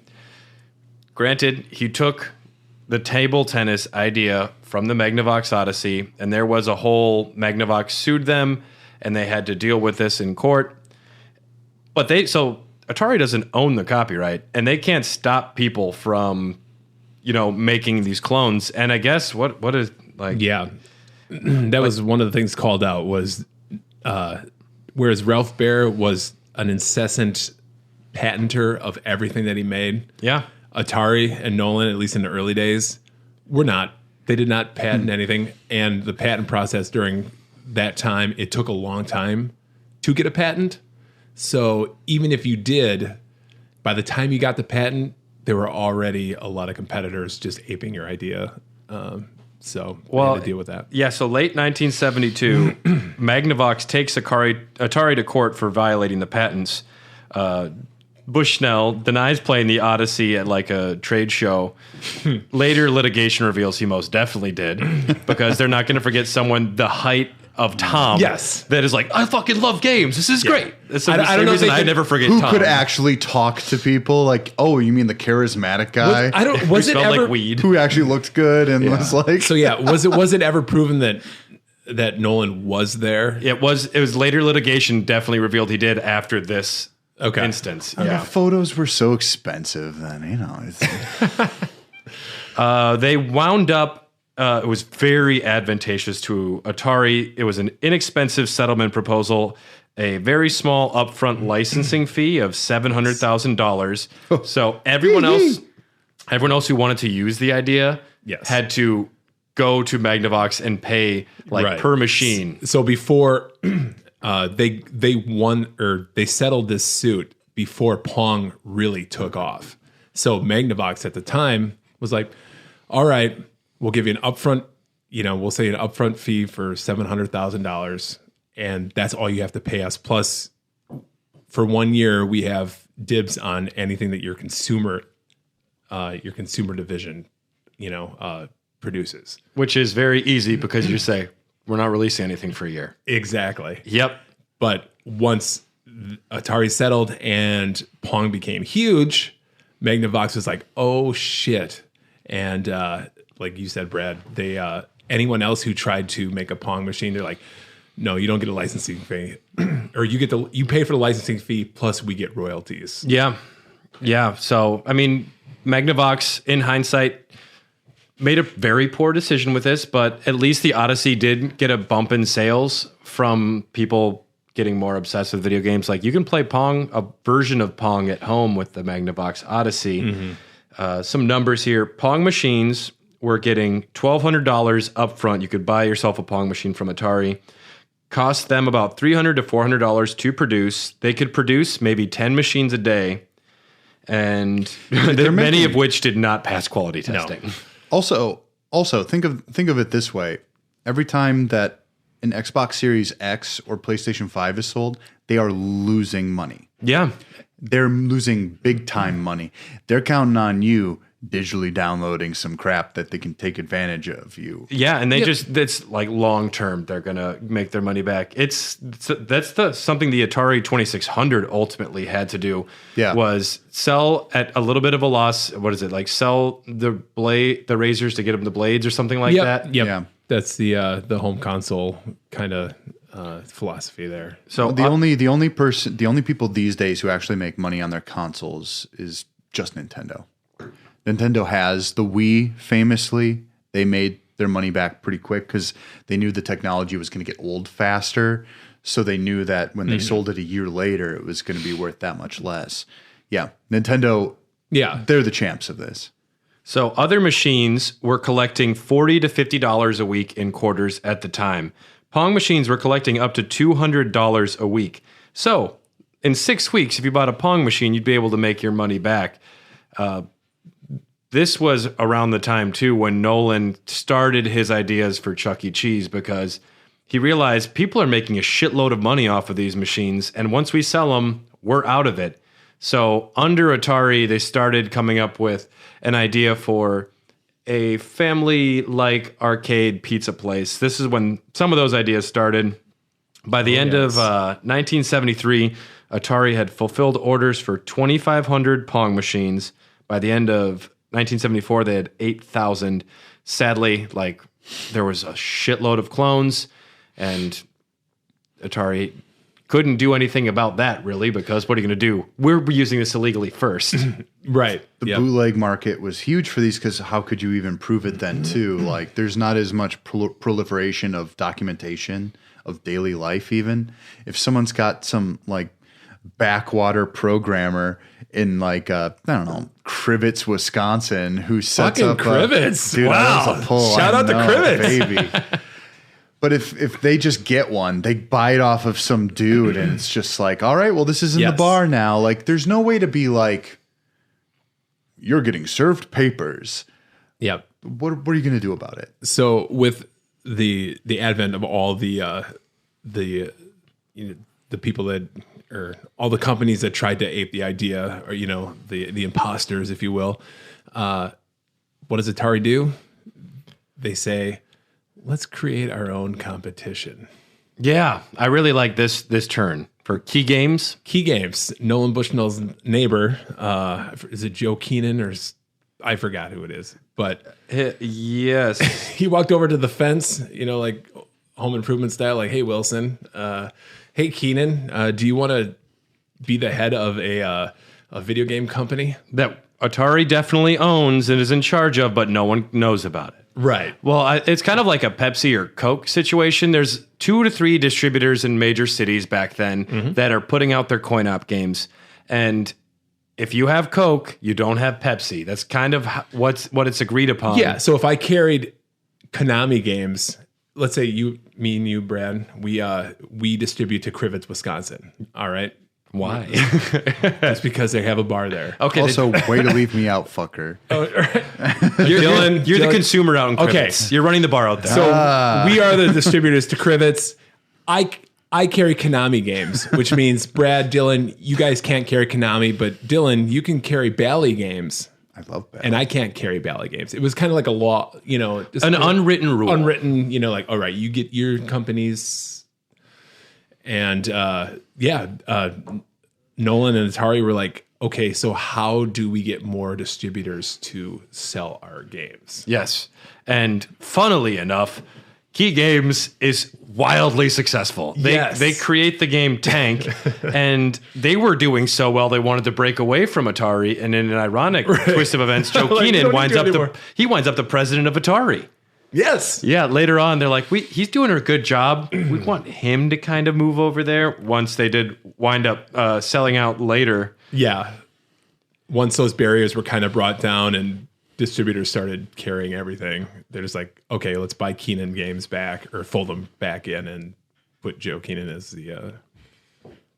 granted, he took the table tennis idea from the Magnavox Odyssey, and there was a whole Magnavox sued them, and they had to deal with this in court. But Atari doesn't own the copyright, and they can't stop people from, making these clones. And I guess what is like? Yeah, that was one of the things called out was, whereas Ralph Baer was an incessant patenter of everything that he made. Yeah. Atari and Nolan, at least in the early days, were not. They did not patent anything. And the patent process during that time, it took a long time to get a patent. So even if you did, by the time you got the patent, there were already a lot of competitors just aping your idea. So we had to deal with that. Yeah, so late 1972, Magnavox takes Atari to court for violating the patents. Bushnell denies playing the Odyssey at like a trade show. Later litigation reveals he most definitely did, because they're not going to forget someone the height of Tom. Yes. That is like, I fucking love games. This is great. That's the I don't know if reason they I could- never forget Who Tom. could actually talk to people? Like, oh, you mean the charismatic guy Was Who it smelled ever like weed. who actually looked good and was like, So yeah, was it ever proven that Nolan was there? It was later litigation definitely revealed he did after this Okay. instance. the Yeah. photos were so expensive then, They wound up, it was very advantageous to Atari. It was an inexpensive settlement proposal, a very small upfront licensing fee of $700,000. So everyone else who wanted to use the idea Yes. had to go to Magnavox and pay Right. per machine. So before they won, or they settled this suit before Pong really took off. So Magnavox at the time was like, all right, we'll give you an upfront, we'll say an upfront fee for $700,000, and that's all you have to pay us. Plus, for 1 year, we have dibs on anything that your consumer division, produces. Which is very easy because you say, we're not releasing anything for a year. Exactly. Yep. But once Atari settled and Pong became huge, Magnavox was like, oh shit. And like you said, Brad, they anyone else who tried to make a Pong machine, they're like, no, you don't get a licensing fee. Or you pay for the licensing fee plus we get royalties. Yeah. Yeah. So, I mean, Magnavox, in hindsight, made a very poor decision with this, but at least the Odyssey did get a bump in sales from people getting more obsessed with video games. Like, you can play Pong, a version of Pong at home with the Magnavox Odyssey. Some numbers here. Pong machines were getting $1,200 up front. You could buy yourself a Pong machine from Atari. Cost them about $300 to $400 to produce. They could produce maybe 10 machines a day, and many of which did not pass quality testing. Also, think of it this way: every time that an Xbox Series X or PlayStation 5 is sold, they are losing money. Yeah. They're losing big time money. They're counting on you digitally downloading some crap that they can take advantage of you. Yeah, and that's like long term. They're gonna make their money back. That's something the Atari 2600 ultimately had to do. Yeah. Was sell at a little bit of a loss. What is it, like sell the razors to get them the blades or something like that? Yep. Yeah. That's the home console kind of philosophy there. So The only people these days who actually make money on their consoles is just Nintendo. Nintendo has the Wii. Famously, they made their money back pretty quick because they knew the technology was going to get old faster. So they knew that when they sold it a year later, it was going to be worth that much less. Yeah, Nintendo. Yeah. They're the champs of this. So other machines were collecting $40 to $50 a week in quarters at the time. Pong machines were collecting up to $200 a week. So in 6 weeks, if you bought a Pong machine, you'd be able to make your money back. This was around the time, too, when Nolan started his ideas for Chuck E. Cheese, because he realized people are making a shitload of money off of these machines, and once we sell them, we're out of it. So under Atari, they started coming up with an idea for a family-like arcade pizza place. This is when some of those ideas started. By the end of 1973, Atari had fulfilled orders for 2,500 Pong machines. By the end of 1974, they had 8,000. Sadly, there was a shitload of clones, and Atari couldn't do anything about that, really, because what are you going to do? We're using this illegally first. Right. The bootleg market was huge for these because how could you even prove it then, too? Like, there's not as much proliferation of documentation of daily life, even. If someone's got some, backwater programmer in I don't know, Crivets, Wisconsin, who sets Fucking up Crivets. Dude, Wow. that was a pull. Shout out to Crivets. baby. But if they just get one, they buy it off of some dude, and it's just like, all right, well, this is in the bar now. There's no way to be like, you're getting served papers. Yep. What are you going to do about it? So with the advent of all the people that or all the companies that tried to ape the idea, or the imposters, if you will. What does Atari do? They say, let's create our own competition. Yeah, I really like this turn for Key Games. Key Games. Nolan Bushnell's neighbor. Is it Joe Keenan or I forgot who it is, but yes, he walked over to the fence, like Home Improvement style, like, hey, Wilson, hey, Keenan, do you want to be the head of a video game company? That Atari definitely owns and is in charge of, but no one knows about it. Right. Well, it's kind of like a Pepsi or Coke situation. There's 2 to 3 distributors in major cities back then that are putting out their coin-op games. And if you have Coke, you don't have Pepsi. That's kind of what it's agreed upon. Yeah. So if I carried Konami games, let's say me and you, Brad, we distribute to Crivets, Wisconsin. All right. Why? That's because they have a bar there. Okay. Also, way to leave me out, fucker. You're the consumer out in Crivets. Okay. You're running the bar out there. So we are the distributors to Crivets. I carry Konami games, which means Brad, Dylan, you guys can't carry Konami, but Dylan, you can carry Bally games. I love that. And I can't carry Bally games. It was kind of like a law, just an unwritten rule. Unwritten, like, all right, you get your companies. And Nolan and Atari were like, okay, so how do we get more distributors to sell our games? Yes. And funnily enough, Key Games is wildly successful. They create the game Tank, and they were doing so well they wanted to break away from Atari. And in an ironic twist of events, Joe Keenan winds up the president of Atari. Yes. Yeah, later on, they're like, he's doing a good job. We want him to kind of move over there once they did wind up selling out later. Yeah. Once those barriers were kind of brought down and distributors started carrying everything, they're just like, okay, let's buy Keenan games back or fold them back in and put Joe Keenan as the...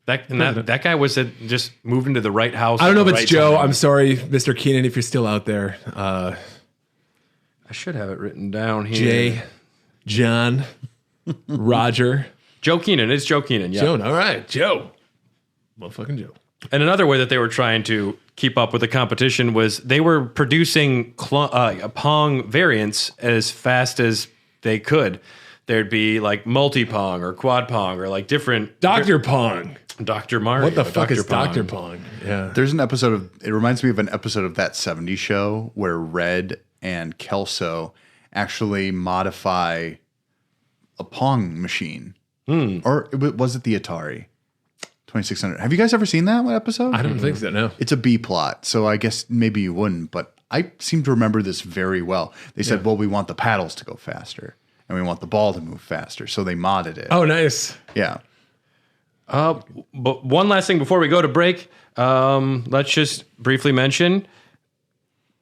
That guy was just moving to the right house. I don't know if it's it's Joe. Time. I'm sorry, Mr. Keenan, if you're still out there. I should have it written down here. Jay, John, Roger. Joe Keenan. It's Joe Keenan. Yeah. Joe. All right. Joe. Motherfucking Joe. And another way that they were trying to keep up with the competition was they were producing Pong variants as fast as they could. There'd be like multi-Pong or quad Pong or like different... Dr. Pong. Dr. Mario. What the fuck Dr. is Dr. Pong? Yeah. There's an episode of... It reminds me of an episode of That 70s Show where Red and Kelso actually modify a Pong machine. Or was it the Atari 2600? Have you guys ever seen that episode? I don't think so, no. It's a B plot, so I guess maybe you wouldn't, but I seem to remember this very well. They said, well, we want the paddles to go faster, and we want the ball to move faster, so they modded it. Oh, nice. Yeah. But one last thing before we go to break, let's just briefly mention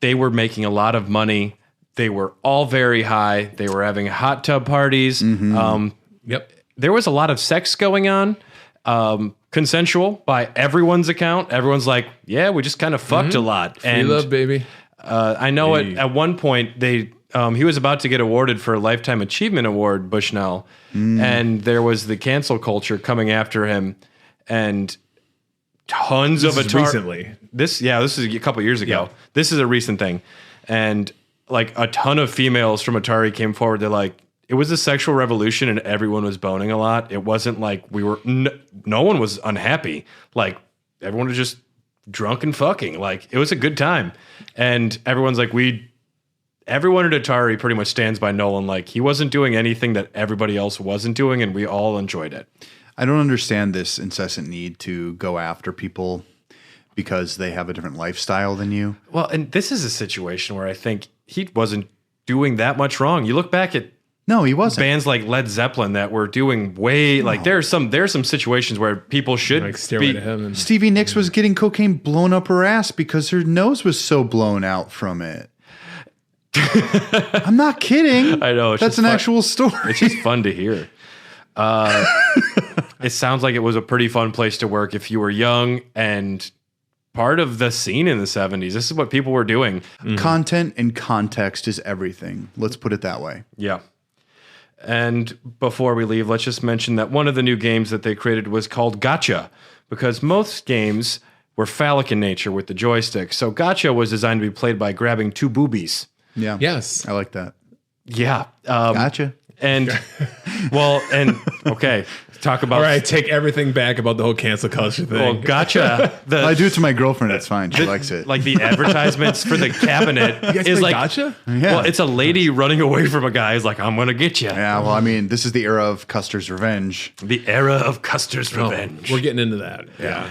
they were making a lot of money. They were all very high. They were having hot tub parties. Yep. There was a lot of sex going on, consensual by everyone's account. Everyone's like, yeah, we just kind of fucked a lot. Free love, baby. I know at one point he was about to get awarded for a Lifetime Achievement Award, Bushnell, and there was the cancel culture coming after him, and tons of Atari. Recently. This is a couple years ago. Yeah. This is a recent thing, and like a ton of females from Atari came forward. They're like, it was a sexual revolution, and everyone was boning a lot. It wasn't like we were. No one was unhappy. Like everyone was just drunk and fucking. Like it was a good time, and everyone's like Everyone at Atari pretty much stands by Nolan. Like he wasn't doing anything that everybody else wasn't doing, and we all enjoyed it. I don't understand this incessant need to go after people because they have a different lifestyle than you. Well, and this is a situation where I think he wasn't doing that much wrong. You look back at No, he wasn't. bands like Led Zeppelin that were doing way like there's some situations where people should Like Stairway to Heaven. Stevie Nicks was getting cocaine blown up her ass because her nose was so blown out from it. I'm not kidding. I know. That's an actual story. It's just fun to hear. It sounds like it was a pretty fun place to work if you were young and part of the scene in the 70s. This is what people were doing. Content and context is everything. Let's put it that way. Yeah. And before we leave, let's just mention that one of the new games that they created was called Gotcha. because most games were phallic in nature with the joystick. So Gotcha was designed to be played by grabbing two boobies. Yeah. Yes. I like that. Yeah. Gotcha. And okay. Talk about All right, take everything back about the whole cancel culture thing. Well, Gotcha. I do it to my girlfriend. It's fine. She likes it. Like the advertisements for the cabinet You guys is play like Gotcha? Yeah. Well, it's a lady running away from a guy who's like, I'm gonna get you. Yeah, well, I mean, this is the era of Custer's Revenge. The era of Custer's Revenge. We're getting into that. Yeah.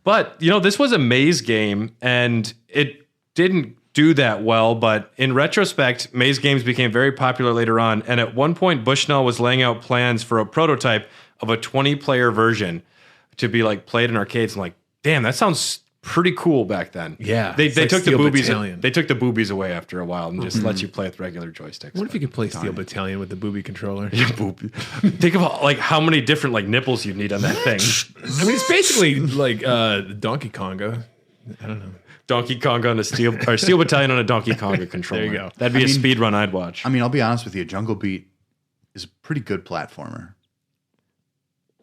But, this was a maze game, and it didn't do that well. But in retrospect, maze games became very popular later on. And at one point, Bushnell was laying out plans for a prototype of a 20-player version to be like played in arcades. I'm like, damn, that sounds pretty cool back then. Yeah, They it's like took the Steel boobies. Battalion. They took the boobies away after a while and just let you play with regular joysticks. What if you could play Steel Battalion with the booby controller? Think of like how many different like nipples you'd need on that thing. I mean, it's basically like Donkey Konga. I don't know. Donkey Konga on a Steel Battalion on a Donkey Konga controller. There you go. That'd be a speed run I'd watch. I mean, I'll be honest with you. Jungle Beat is a pretty good platformer.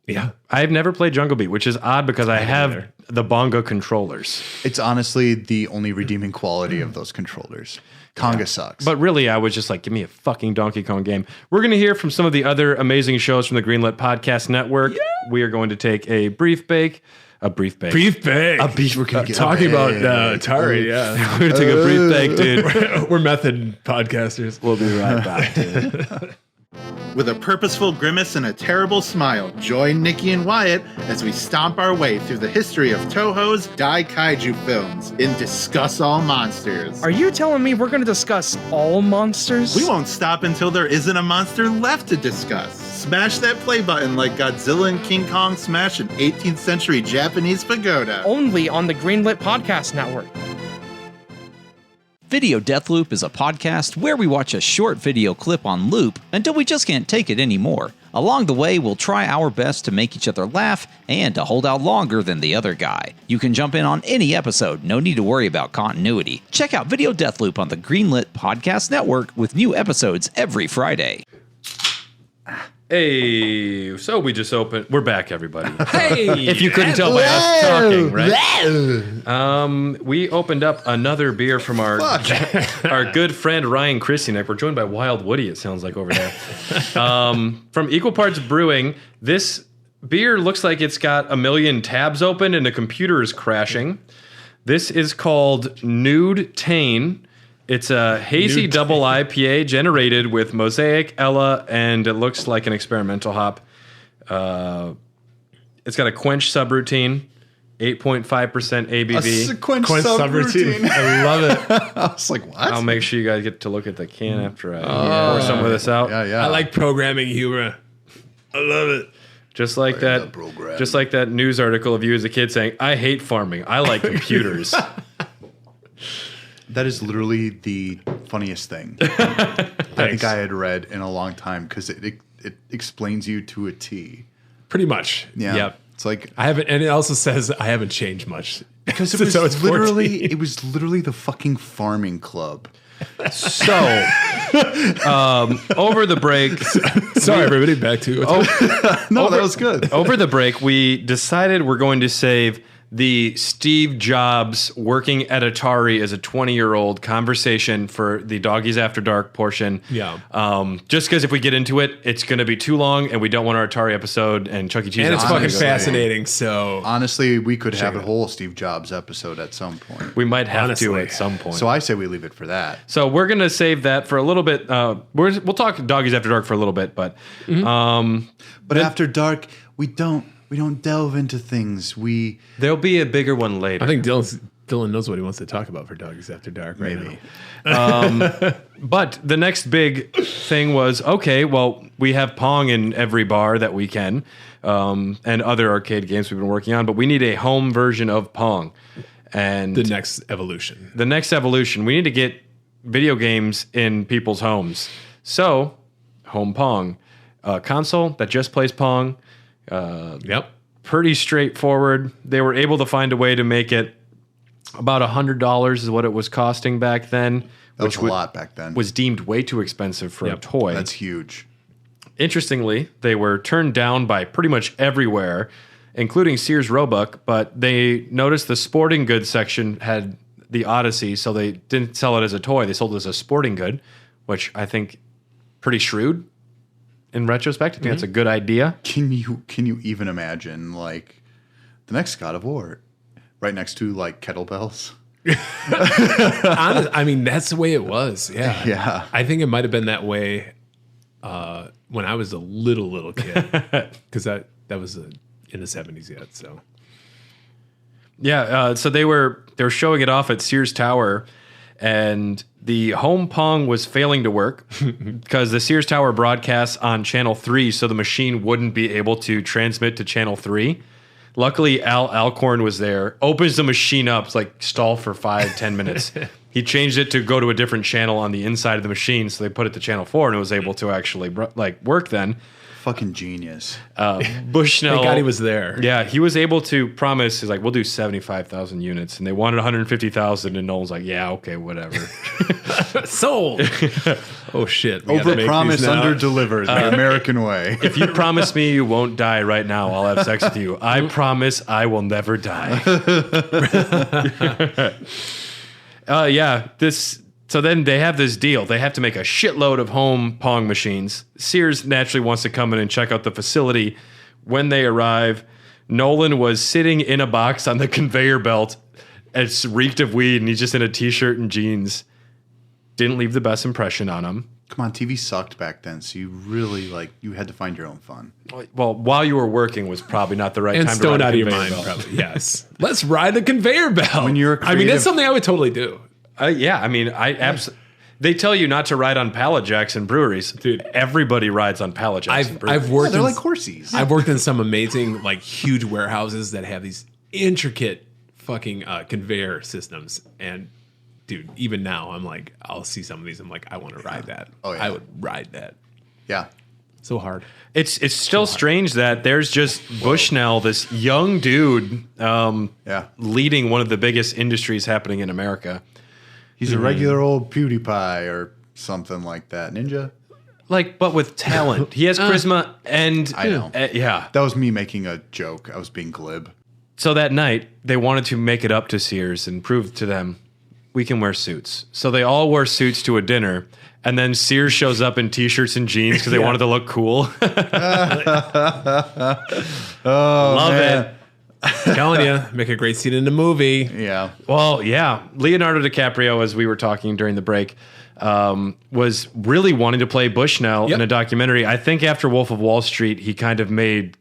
Yeah. I've never played Jungle Beat, which is odd because I have either. the bongo controllers. It's honestly the only redeeming quality of those controllers. Conga sucks. But really, I was just like, give me a fucking Donkey Kong game. We're going to hear from some of the other amazing shows from the Greenlit Podcast Network. Yeah. We are going to take a brief break. We're gonna get talking about Atari. Yeah, We're going to take a brief break, dude. we're method podcasters. We'll be right back, dude. With a purposeful grimace and a terrible smile, join Nikki and Wyatt as we stomp our way through the history of Toho's Dai Kaiju films in Discuss All Monsters. Are you telling me we're going to discuss all monsters? We won't stop until there isn't a monster left to discuss. Smash that play button like Godzilla and King Kong smash an 18th century Japanese pagoda. Only on the Greenlit Podcast Network. Video Death Loop is a podcast where we watch a short video clip on loop until we just can't take it anymore. Along the way, we'll try our best to make each other laugh and to hold out longer than the other guy. You can jump in on any episode, no need to worry about continuity. Check out Video Death Loop on the Greenlit Podcast Network with new episodes every Friday. Hey, so we just opened. We're back, everybody. Hey, If you couldn't tell by us talking, right? We opened up another beer from our good friend Ryan Christianek. We're joined by Wild Woody, it sounds like over there. From Equal Parts Brewing, this beer looks like it's got a million tabs open and the computer is crashing. This is called Nude Tane. It's a hazy double IPA generated with Mosaic, Ella, and it looks like an experimental hop. It's got a quench subroutine, 8.5% ABV. A quench subroutine. I love it. I was like, what? I'll make sure you guys get to look at the can after I pour some of this out. Yeah. I like programming humor. I love it. Just like that. Just like that news article of you as a kid saying, "I hate farming. I like computers." That is literally the funniest thing I think I had read in a long time because it explains you to a T. Pretty much. Yeah. Yep. It's like I haven't, and it also says I haven't changed much because since I was literally 14. it was literally the fucking farming club. So, over the break, Sorry, everybody. Back to No, that was good. over the break, we decided we're going to save the Steve Jobs working at Atari as a 20-year-old conversation for the Doggies After Dark portion. Yeah. Just because if we get into it, it's going to be too long, and we don't want our Atari episode and Chuck E. Cheese. and it's episode fucking to go long. fascinating. So Honestly, we could have a whole Steve Jobs episode at some point. We might have to Honestly. at some point. So I say we leave it for that. So we're going to save that for a little bit. We'll talk Doggies After Dark for a little bit, but But after dark, we don't delve into things. there'll be a bigger one later. I think Dylan knows what he wants to talk about for Doggies After Dark right Maybe. now. But the next big thing was, okay, well, we have Pong in every bar that we can, and other arcade games we've been working on, but we need a home version of Pong. And The next evolution. we need to get video games in people's homes. So, Home Pong. A console that just plays Pong. Yep. Pretty straightforward. They were able to find a way to make it about $100 is what it was costing back then. That was a lot back then. Was deemed way too expensive for a toy. That's huge. Interestingly, they were turned down by pretty much everywhere including Sears Roebuck, but they noticed the sporting goods section had the Odyssey, so they didn't sell it as a toy. They sold it as a sporting good, which I think pretty shrewd in retrospect. I think that's a good idea. Can you even imagine like the next God of War right next to like kettlebells? I mean, that's the way it was. Yeah. Yeah. I think it might have been that way when I was a little kid, because that was in the 70s yet. So Yeah, so they were showing it off at Sears Tower, and the home Pong was failing to work because the Sears Tower broadcasts on Channel 3, so the machine wouldn't be able to transmit to Channel 3. Luckily, Al Alcorn was there, opens the machine up, it's like stall for 5-10 minutes. He changed it to go to a different channel on the inside of the machine, so they put it to Channel 4, and it was able to actually work then. Fucking genius. Bushnell. thank God he was there. Yeah, he was able to promise, he's like, we'll do 75,000 units. And they wanted 150,000, and Nolan's like, yeah, okay, whatever. Sold. Oh, shit. We gotta make Overpromise, these now. under-deliver, the American way. If you promise me you won't die right now, I'll have sex with you. I promise I will never die. So then they have this deal. They have to make a shitload of home Pong machines. Sears naturally wants to come in and check out the facility. When they arrive, Nolan was sitting in a box on the conveyor belt. It's reeked of weed, and he's just in a t-shirt and jeans. Didn't leave the best impression on him. Come on, TV sucked back then, so you really you had to find your own fun. Well, while you were working was probably not the right And time to stoned ride a out of your conveyor mind, belt. probably. Yes. Let's ride the conveyor belt. When you're a I mean, creative- that's something I would totally do. Yeah, I mean, they tell you not to ride on pallet jacks in breweries. Dude. Everybody rides on pallet jacks in breweries. I've worked They're in, like horsies. I've worked in some amazing, like, huge warehouses that have these intricate fucking conveyor systems. And, dude, even now, I'm like, I'll see some of these. I'm like, I want to ride that. Oh, yeah. I would ride that. Yeah. So hard. It's still strange that there's just Bushnell, this young dude, leading one of the biggest industries happening in America. He's a regular old PewDiePie or something like that. Ninja? But with talent. He has charisma and... I know. Yeah. That was me making a joke. I was being glib. So that night, they wanted to make it up to Sears and prove to them, we can wear suits. So they all wore suits to a dinner, and then Sears shows up in t-shirts and jeans because they wanted to look cool. Love it. Telling you, make a great scene in the movie. Yeah. Well, yeah. Leonardo DiCaprio, as we were talking during the break, was really wanting to play Bushnell in a documentary. I think after Wolf of Wall Street, he kind of made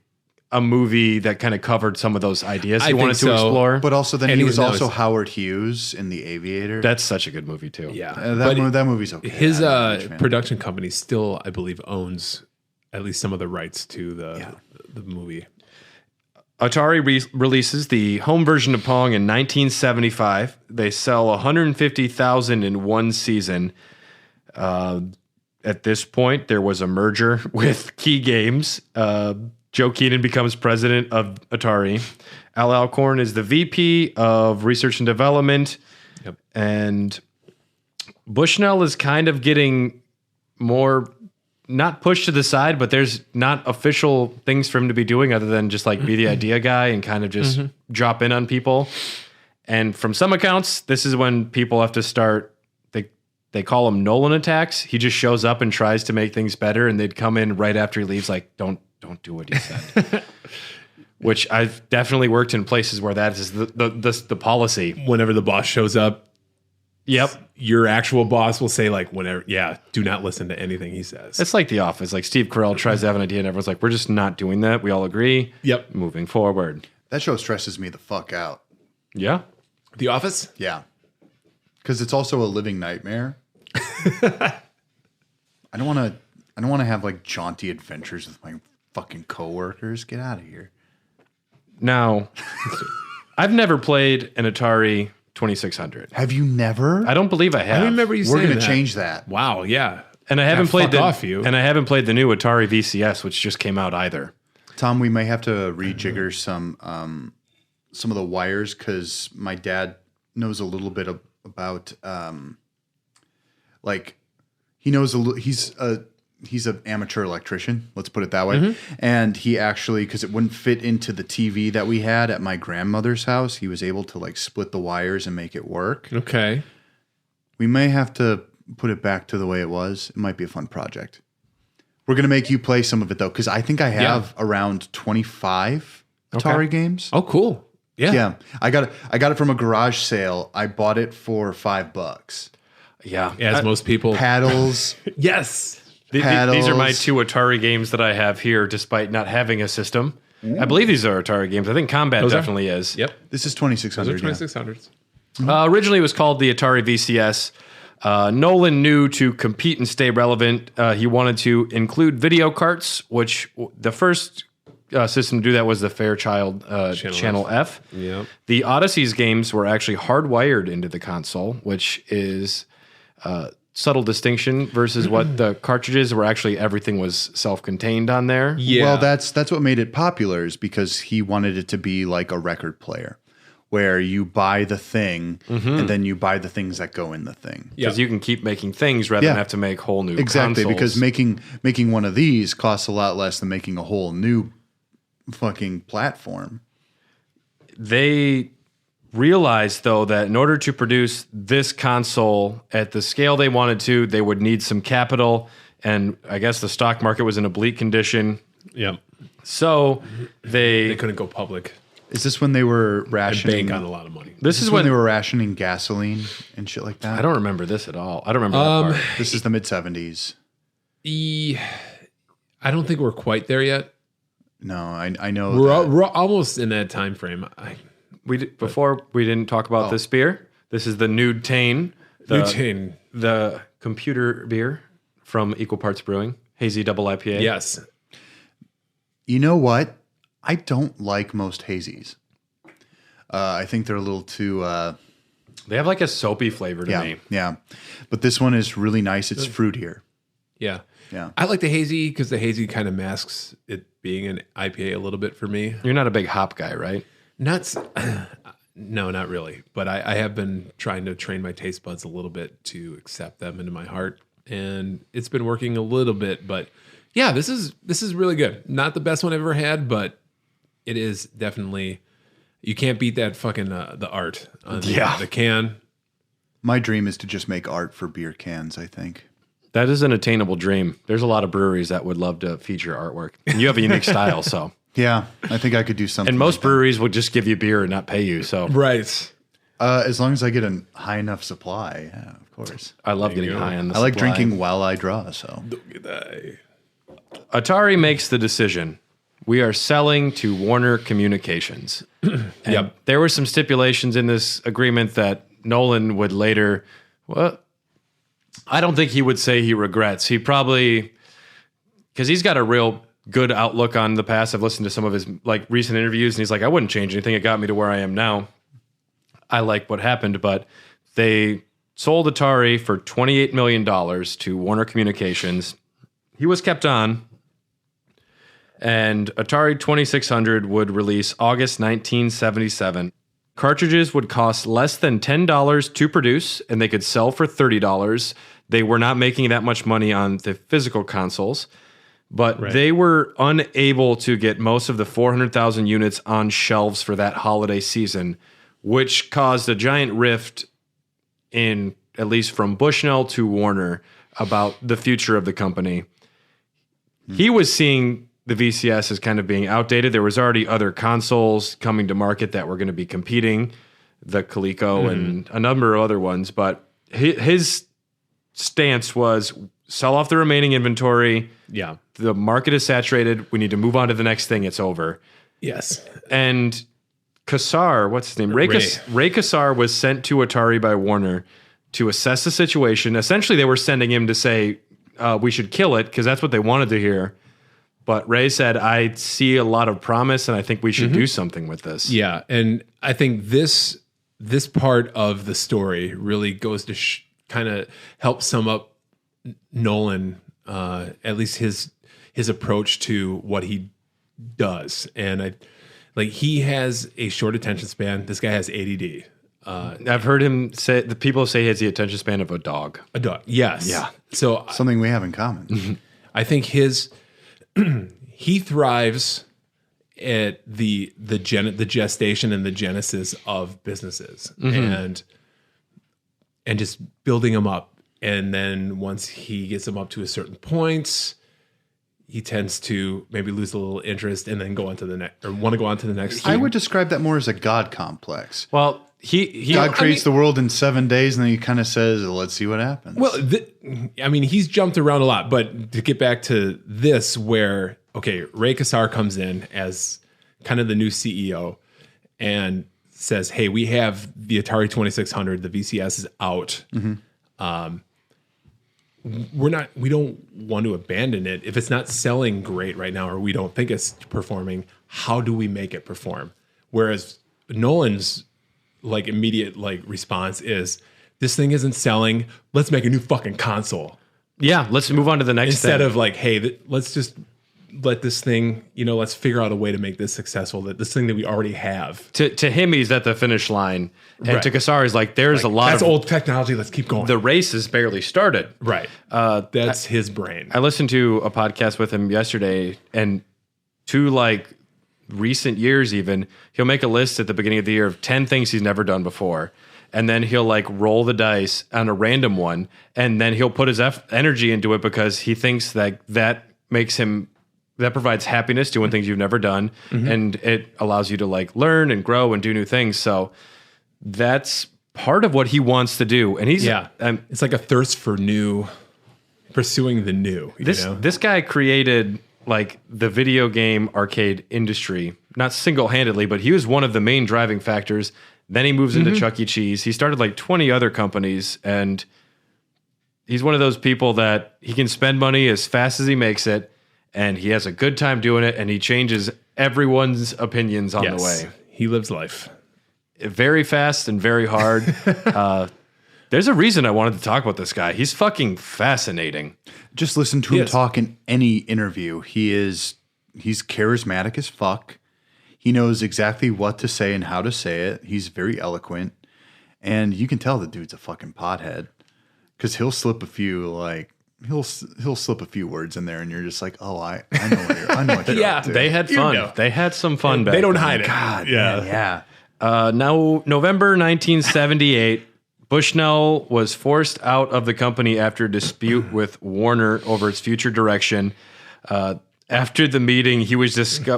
a movie that kind of covered some of those ideas he wanted to explore. But also then And he he was knows- also Howard Hughes in The Aviator. That's such a good movie, too. Yeah. That movie's okay. His I'm not a huge fan. production company still, I believe, owns at least some of the rights to the movie. Atari releases the home version of Pong in 1975. They sell 150,000 in one season. At this point, there was a merger with Key Games. Joe Keenan becomes president of Atari. Al Alcorn is the VP of Research and Development. Yep. And Bushnell is kind of getting more, not pushed to the side, but there's not official things for him to be doing other than just like be the idea guy and kind of just drop in on people. And from some accounts, this is when people have to start, they call them Nolan attacks. He just shows up and tries to make things better, and they'd come in right after he leaves like, don't do what he said. Which I've definitely worked in places where that is the policy. Whenever the boss shows up, Yep. your actual boss will say, like, whenever, do not listen to anything he says. It's like The Office. Like Steve Carell tries to have an idea and everyone's like, we're just not doing that. We all agree. Yep. Moving forward. That show stresses me the fuck out. Yeah. The Office? Yeah. Because it's also a living nightmare. I don't want to have like jaunty adventures with my fucking coworkers. Get out of here. Now, I've never played an Atari 2600. Have you never? I don't believe I have. I remember you We're saying going that. to change that. Wow, yeah. And I haven't played fuck off, you. And I haven't played the new Atari VCS, which just came out either. Tom, we may have to rejigger some of the wires because my dad knows a little bit about like he knows he's a he's an amateur electrician, let's put it that way. And he actually, because it wouldn't fit into the TV that we had at my grandmother's house, he was able to like split the wires and make it work. Okay. We may have to put it back to the way it was. It might be a fun project. We're going to make you play some of it though, because I think I have around 25 Atari games. Oh, cool. Yeah. Yeah. I got it from a garage sale. I bought it for $5. Yeah. As most people. Paddles. Yes. These are my paddles. 2 Atari games that I have here, despite not having a system. I believe these are Atari games. I think Combat definitely is. Yep. This is Those are 2600. 2600s. Originally, it was called the Atari VCS. Nolan knew to compete and stay relevant, he wanted to include video carts, which the first system to do that was the Fairchild Channel F. Yep. The Odyssey's games were actually hardwired into the console, which is subtle distinction versus what the cartridges were. Actually, everything was self-contained on there. Yeah. Well, that's what made it popular, is because he wanted it to be like a record player, where you buy the thing and then you buy the things that go in the thing. Because you can keep making things rather than have to make whole new Exactly, consoles. because making one of these costs a lot less than making a whole new fucking platform. They realized, though, that in order to produce this console at the scale they wanted to, they would need some capital, and I guess the stock market was in a bleak condition. Yep. So They couldn't go public Is this when they were and rationing? bank on a lot of money. this Is is when when they were rationing gasoline and shit like that? I don't remember this at all. I don't remember that part. This is the mid 70s. I don't think we're quite there yet. No, I know. We're almost in that time frame. Before we didn't talk about this beer. This is the Nude Tane. The computer beer from Equal Parts Brewing. Hazy Double IPA. Yes. You know what? I don't like most hazies. I think they're a little too. They have like a soapy flavor to me. Yeah. But this one is really nice. It's fruitier. Yeah. Yeah. I like the hazy because the hazy kind of masks it being an IPA a little bit for me. You're not a big hop guy, right? No, not really. But I have been trying to train my taste buds a little bit to accept them into my heart, and it's been working a little bit. But yeah, this is really good. Not the best one I've ever had, but it is definitely. You can't beat that fucking the art on the can. My dream is to just make art for beer cans, I think. That is an attainable dream. There's a lot of breweries that would love to feature artwork. And you have a unique style, so. Yeah, I think I could do something. And most like that. breweries would just give you beer and not pay you, so. Right. As long as I get a high enough supply, yeah, of course. I love getting high on the I like supply. drinking while I draw, so. Atari makes the decision. We are selling to Warner Communications. And there were some stipulations in this agreement that Nolan would later, I don't think he would say he regrets. He probably, because he's got a real good outlook on the past. I've listened to some of his like recent interviews, and he's like, I wouldn't change anything. It got me to where I am now. I like what happened, but they sold Atari for $28 million to Warner Communications. He was kept on. And Atari 2600 would release August 1977. Cartridges would cost less than $10 to produce, and they could sell for $30. They were not making that much money on the physical consoles, but they were unable to get most of the 400,000 units on shelves for that holiday season, which caused a giant rift in, at least from Bushnell to Warner, about the future of the company. He was seeing the VCS is kind of being outdated. There was already other consoles coming to market that were going to be competing, the Coleco and a number of other ones. But his stance was sell off the remaining inventory. Yeah. The market is saturated. We need to move on to the next thing. It's over. Yes. And Kassar, what's his name? Ray Kassar was sent to Atari by Warner to assess the situation. Essentially, they were sending him to say, we should kill it, because that's what they wanted to hear. But Ray said, I see a lot of promise, and I think we should do something with this. Yeah, and I think this part of the story really goes to kind of help sum up Nolan, at least his approach to what he does. And he has a short attention span. This guy has ADD. I've heard him say, the people say he has the attention span of a dog. A dog, yes. Yeah. So Something we have in common. I think he thrives at the gestation and the genesis of businesses and just building them up. And then once he gets them up to a certain point, he tends to maybe lose a little interest and then go on to the next, or want to go on to the next. I would describe that more as a God complex. Well, God creates the world in 7 days, and then he kind of says, "Let's see what happens." Well, he's jumped around a lot, but to get back to this, where Ray Kassar comes in as kind of the new CEO and says, "Hey, we have the Atari 2600, the VCS is out. We don't want to abandon it if it's not selling great right now, or we don't think it's performing. How do we make it perform?" Whereas Nolan's immediate response is, "This thing isn't selling. Let's make a new fucking console." Yeah, let's move on to the next Instead thing. of hey, let's just let this thing, let's figure out a way to make this successful. That this thing that we already have. To him, he's at the finish line, and Right. to Kassar, he's there's a lot That's of old technology. Let's keep going. the race has barely started. Right. That's his brain. I listened to a podcast with him yesterday, and to recent years even, he'll make a list at the beginning of the year of 10 things he's never done before. And then he'll roll the dice on a random one, and then he'll put his energy into it because he thinks that makes him, that provides happiness doing things you've never done. And it allows you to Mm-hmm. learn and grow and do new things. So that's part of what he wants to do. And he's, it's like a thirst for new, pursuing the new. This guy created the video game arcade industry, not single-handedly, but he was one of the main driving factors. Then he moves into Chuck E. Cheese. He started 20 other companies, and he's one of those people that he can spend money as fast as he makes it, and he has a good time doing it, and he changes everyone's opinions on the way. He lives life. Very fast and very hard. There's a reason I wanted to talk about this guy. He's fucking fascinating. Just listen to him talk in any interview. He's charismatic as fuck. He knows exactly what to say and how to say it. He's very eloquent. And you can tell the dude's a fucking pothead. Because he'll slip a few, he'll slip a few words in there, and you're just oh, I know what you're up to. They had fun. They had some fun back They don't then. hide it. God, yeah. man, yeah. Now, November 1978, Bushnell was forced out of the company after a dispute with Warner over its future direction. After the meeting, he was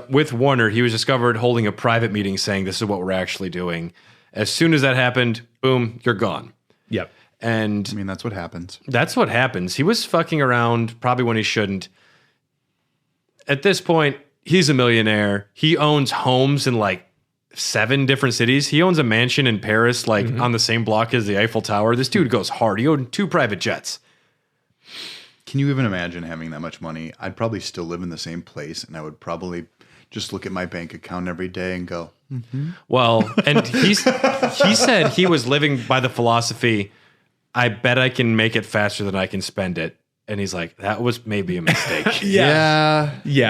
with Warner. He was discovered holding a private meeting saying, "This is what we're actually doing." As soon as that happened, boom, you're gone. Yep. And I mean, that's what happens. that's what happens. He was fucking around probably when he shouldn't. At this point, he's a millionaire. He owns homes in 7 different cities. He owns a mansion in Paris, on the same block as the Eiffel Tower. This dude goes hard. He owned 2 private jets. Can you even imagine having that much money? I'd probably still live in the same place, and I would probably just look at my bank account every day and go, Well, and he said he was living by the philosophy, I bet I can make it faster than I can spend it. And he's like, that was maybe a mistake. Yeah. you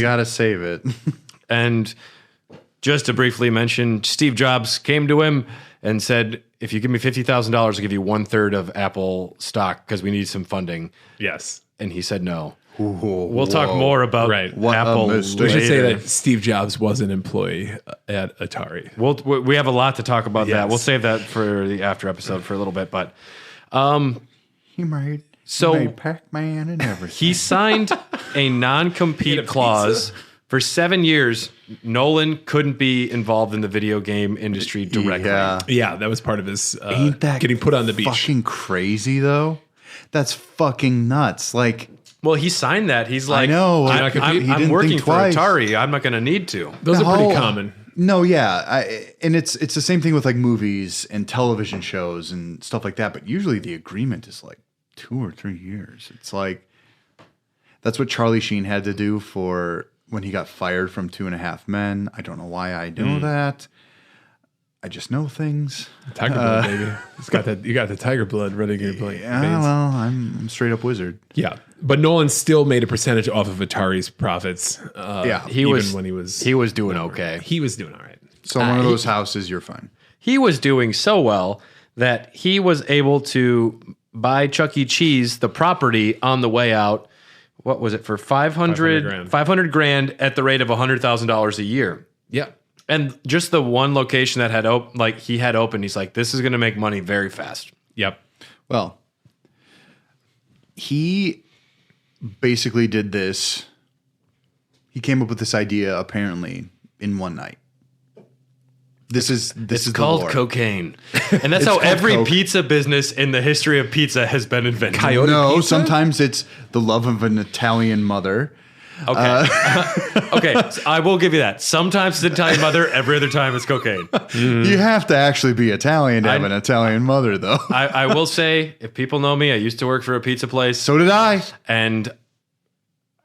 got to save it. And just to briefly mention, Steve Jobs came to him and said, if you give me $50,000, I'll give you 1/3 of Apple stock because we need some funding. Yes. And he said no. We'll talk more about What a Apple mistake. We should say later. that Steve Jobs was an employee at Atari. We have a lot to talk about that. Yes. We'll save that for the after episode for a little bit. But He made So- Pac-Man and everything. he signed a non-compete clause. For 7 years, Nolan couldn't be involved in the video game industry directly. Yeah. Yeah, that was part of his Ain't that getting put on the beach. fucking crazy, though? That's fucking nuts. Well, he signed that. He's like, know. He I'm didn't working think for twice. Atari. I'm not going to need to. Those The are pretty whole- common. No, yeah. And it's the same thing with movies and television shows and stuff like that. But usually the agreement is 2 or 3 years. It's that's what Charlie Sheen had to do for when he got fired from 2.5 Men. I don't know why I know that. I just know things. Tiger blood, baby. It's got that. You got the tiger blood running in your veins. Yeah, well, I'm straight up wizard. Yeah, but Nolan still made a percentage off of Atari's profits. He even was when he was doing okay. he was doing all right. So one of those houses, you're fine. He was doing so well that he was able to buy Chuck E. Cheese, the property, on the way out. what was it, for 500 grand at the rate of $100,000 a year. Yeah. And just the one location that had he had open, he's like, this is going to make money very fast. Yep. Well, he basically did this. He came up with this idea apparently in one night. This is called the lore. cocaine. And that's how every pizza business in the history of pizza has been invented. No, sometimes it's the love of an Italian mother. Okay. Okay, so I will give you that. Sometimes it's Italian mother, every other time it's cocaine. You have to actually be Italian to have an Italian mother, though. I will say, if people know me, I used to work for a pizza place. So did I. And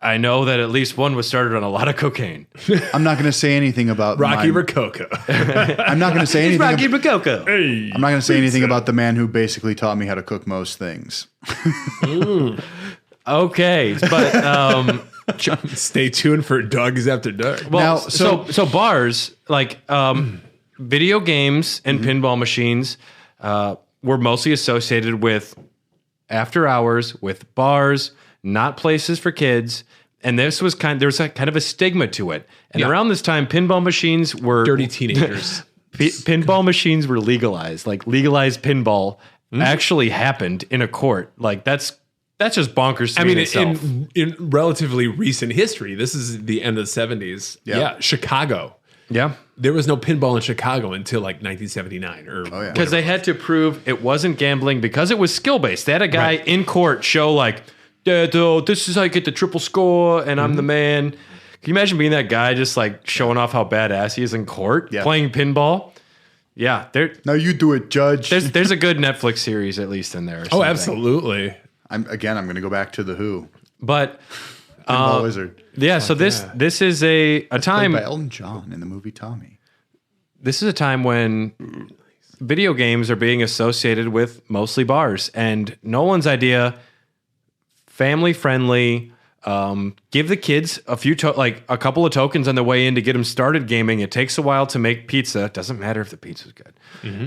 I know that at least one was started on a lot of cocaine. I'm not going to say anything about Rocky Rococo. I'm not going to say anything. Rocky Rococo. Hey, I'm not going to say anything about the man who basically taught me how to cook most things. Okay, but stay tuned for Dogs After Dark. well, Now, so bars like video games and pinball machines were mostly associated with after hours, with bars, not places for kids. And there was kind of a stigma to it. And around this time, pinball machines were Dirty teenagers. pinball machines were legalized. Like legalized pinball actually happened in a court. Like that's just bonkers to me in itself. in relatively recent history, this is the end of the 70s. Yeah, Chicago. Yeah. There was no pinball in Chicago until like 1979 or Because they had to prove it wasn't gambling because it was skill based. They had a guy in court show like, this is how you get the triple score and I'm the man. Can you imagine being that guy just like showing off how badass he is in court playing pinball? Yeah. Now you do it, Judge. There's a good Netflix series at least in there. Oh, absolutely. I'm going to go back to The Who. But Pinball Wizard. yeah, so this is a time Played by Elton John in the movie Tommy. This is a time when video games are being associated with mostly bars. And Nolan's idea, family friendly, give the kids a couple of tokens on the way in to get them started gaming. It takes a while to make pizza. It doesn't matter if the pizza's good.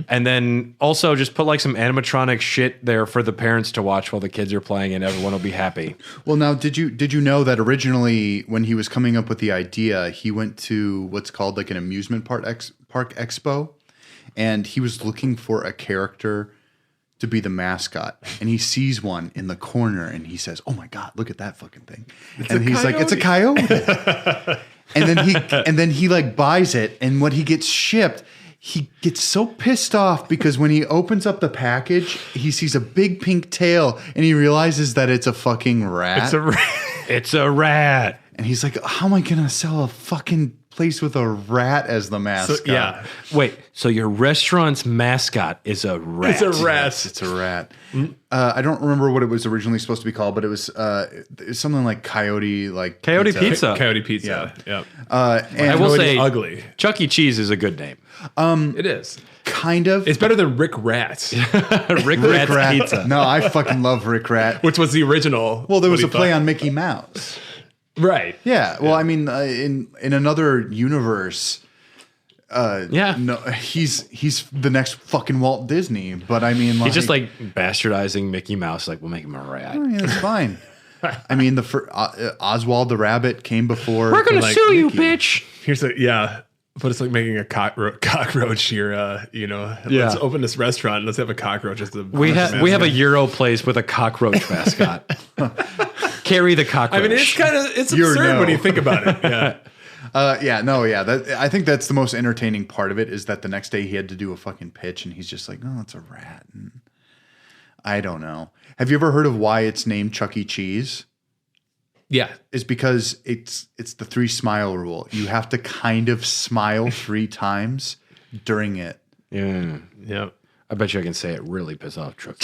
And then also just put like some animatronic shit there for the parents to watch while the kids are playing and everyone will be happy. Well, now, did you know that originally when he was coming up with the idea, he went to what's called like an amusement park expo, and he was looking for a character to be the mascot, and he sees one in the corner and he says, "Oh my God, look at that fucking thing." And he's like, "It's a coyote." and then he like buys it, and when he gets shipped, he gets so pissed off because when he opens up the package, he sees a big pink tail and he realizes that it's a fucking rat. It's a rat. And he's like, "How am I going to sell a fucking place with a rat as the mascot?" So, yeah. Wait, so your restaurant's mascot is a rat? It's a rat. Yes, it's a rat. I don't remember what it was originally supposed to be called, but it was something like Coyote Pizza. Coyote Pizza. Yeah. Yep. And I will say, ugly. Chuck E. Cheese is a good name. It is. kind of. It's better than Rick Rat, Rick Rat's Pizza. No, I fucking love Rick Rat. which was the original. Well, there was a what he play thought. on Mickey Mouse. Right. Yeah. Well, I mean, in another universe, no, he's the next fucking Walt Disney. But I mean, He's just like bastardizing Mickey Mouse. Like, we'll make him a rat. I mean, it's fine. I mean, Oswald the Rabbit came before. We're gonna sue you, Mickey. bitch. Here's but it's like making a cockroach here. Yeah. Let's open this restaurant and let's have a cockroach as the We have a Euro place with a cockroach mascot. Carry the cockroach. I mean, it's absurd when you think about it. Yeah. I think that's the most entertaining part of it is that the next day he had to do a fucking pitch and he's just like, "Oh, it's a rat." And I don't know. Have you ever heard of why it's named Chuck E. Cheese? Yeah. Is because it's the 3 smile rule. You have to kind of smile 3 times during it. Yeah. Yeah. I bet you I can say it really piss off Chuck.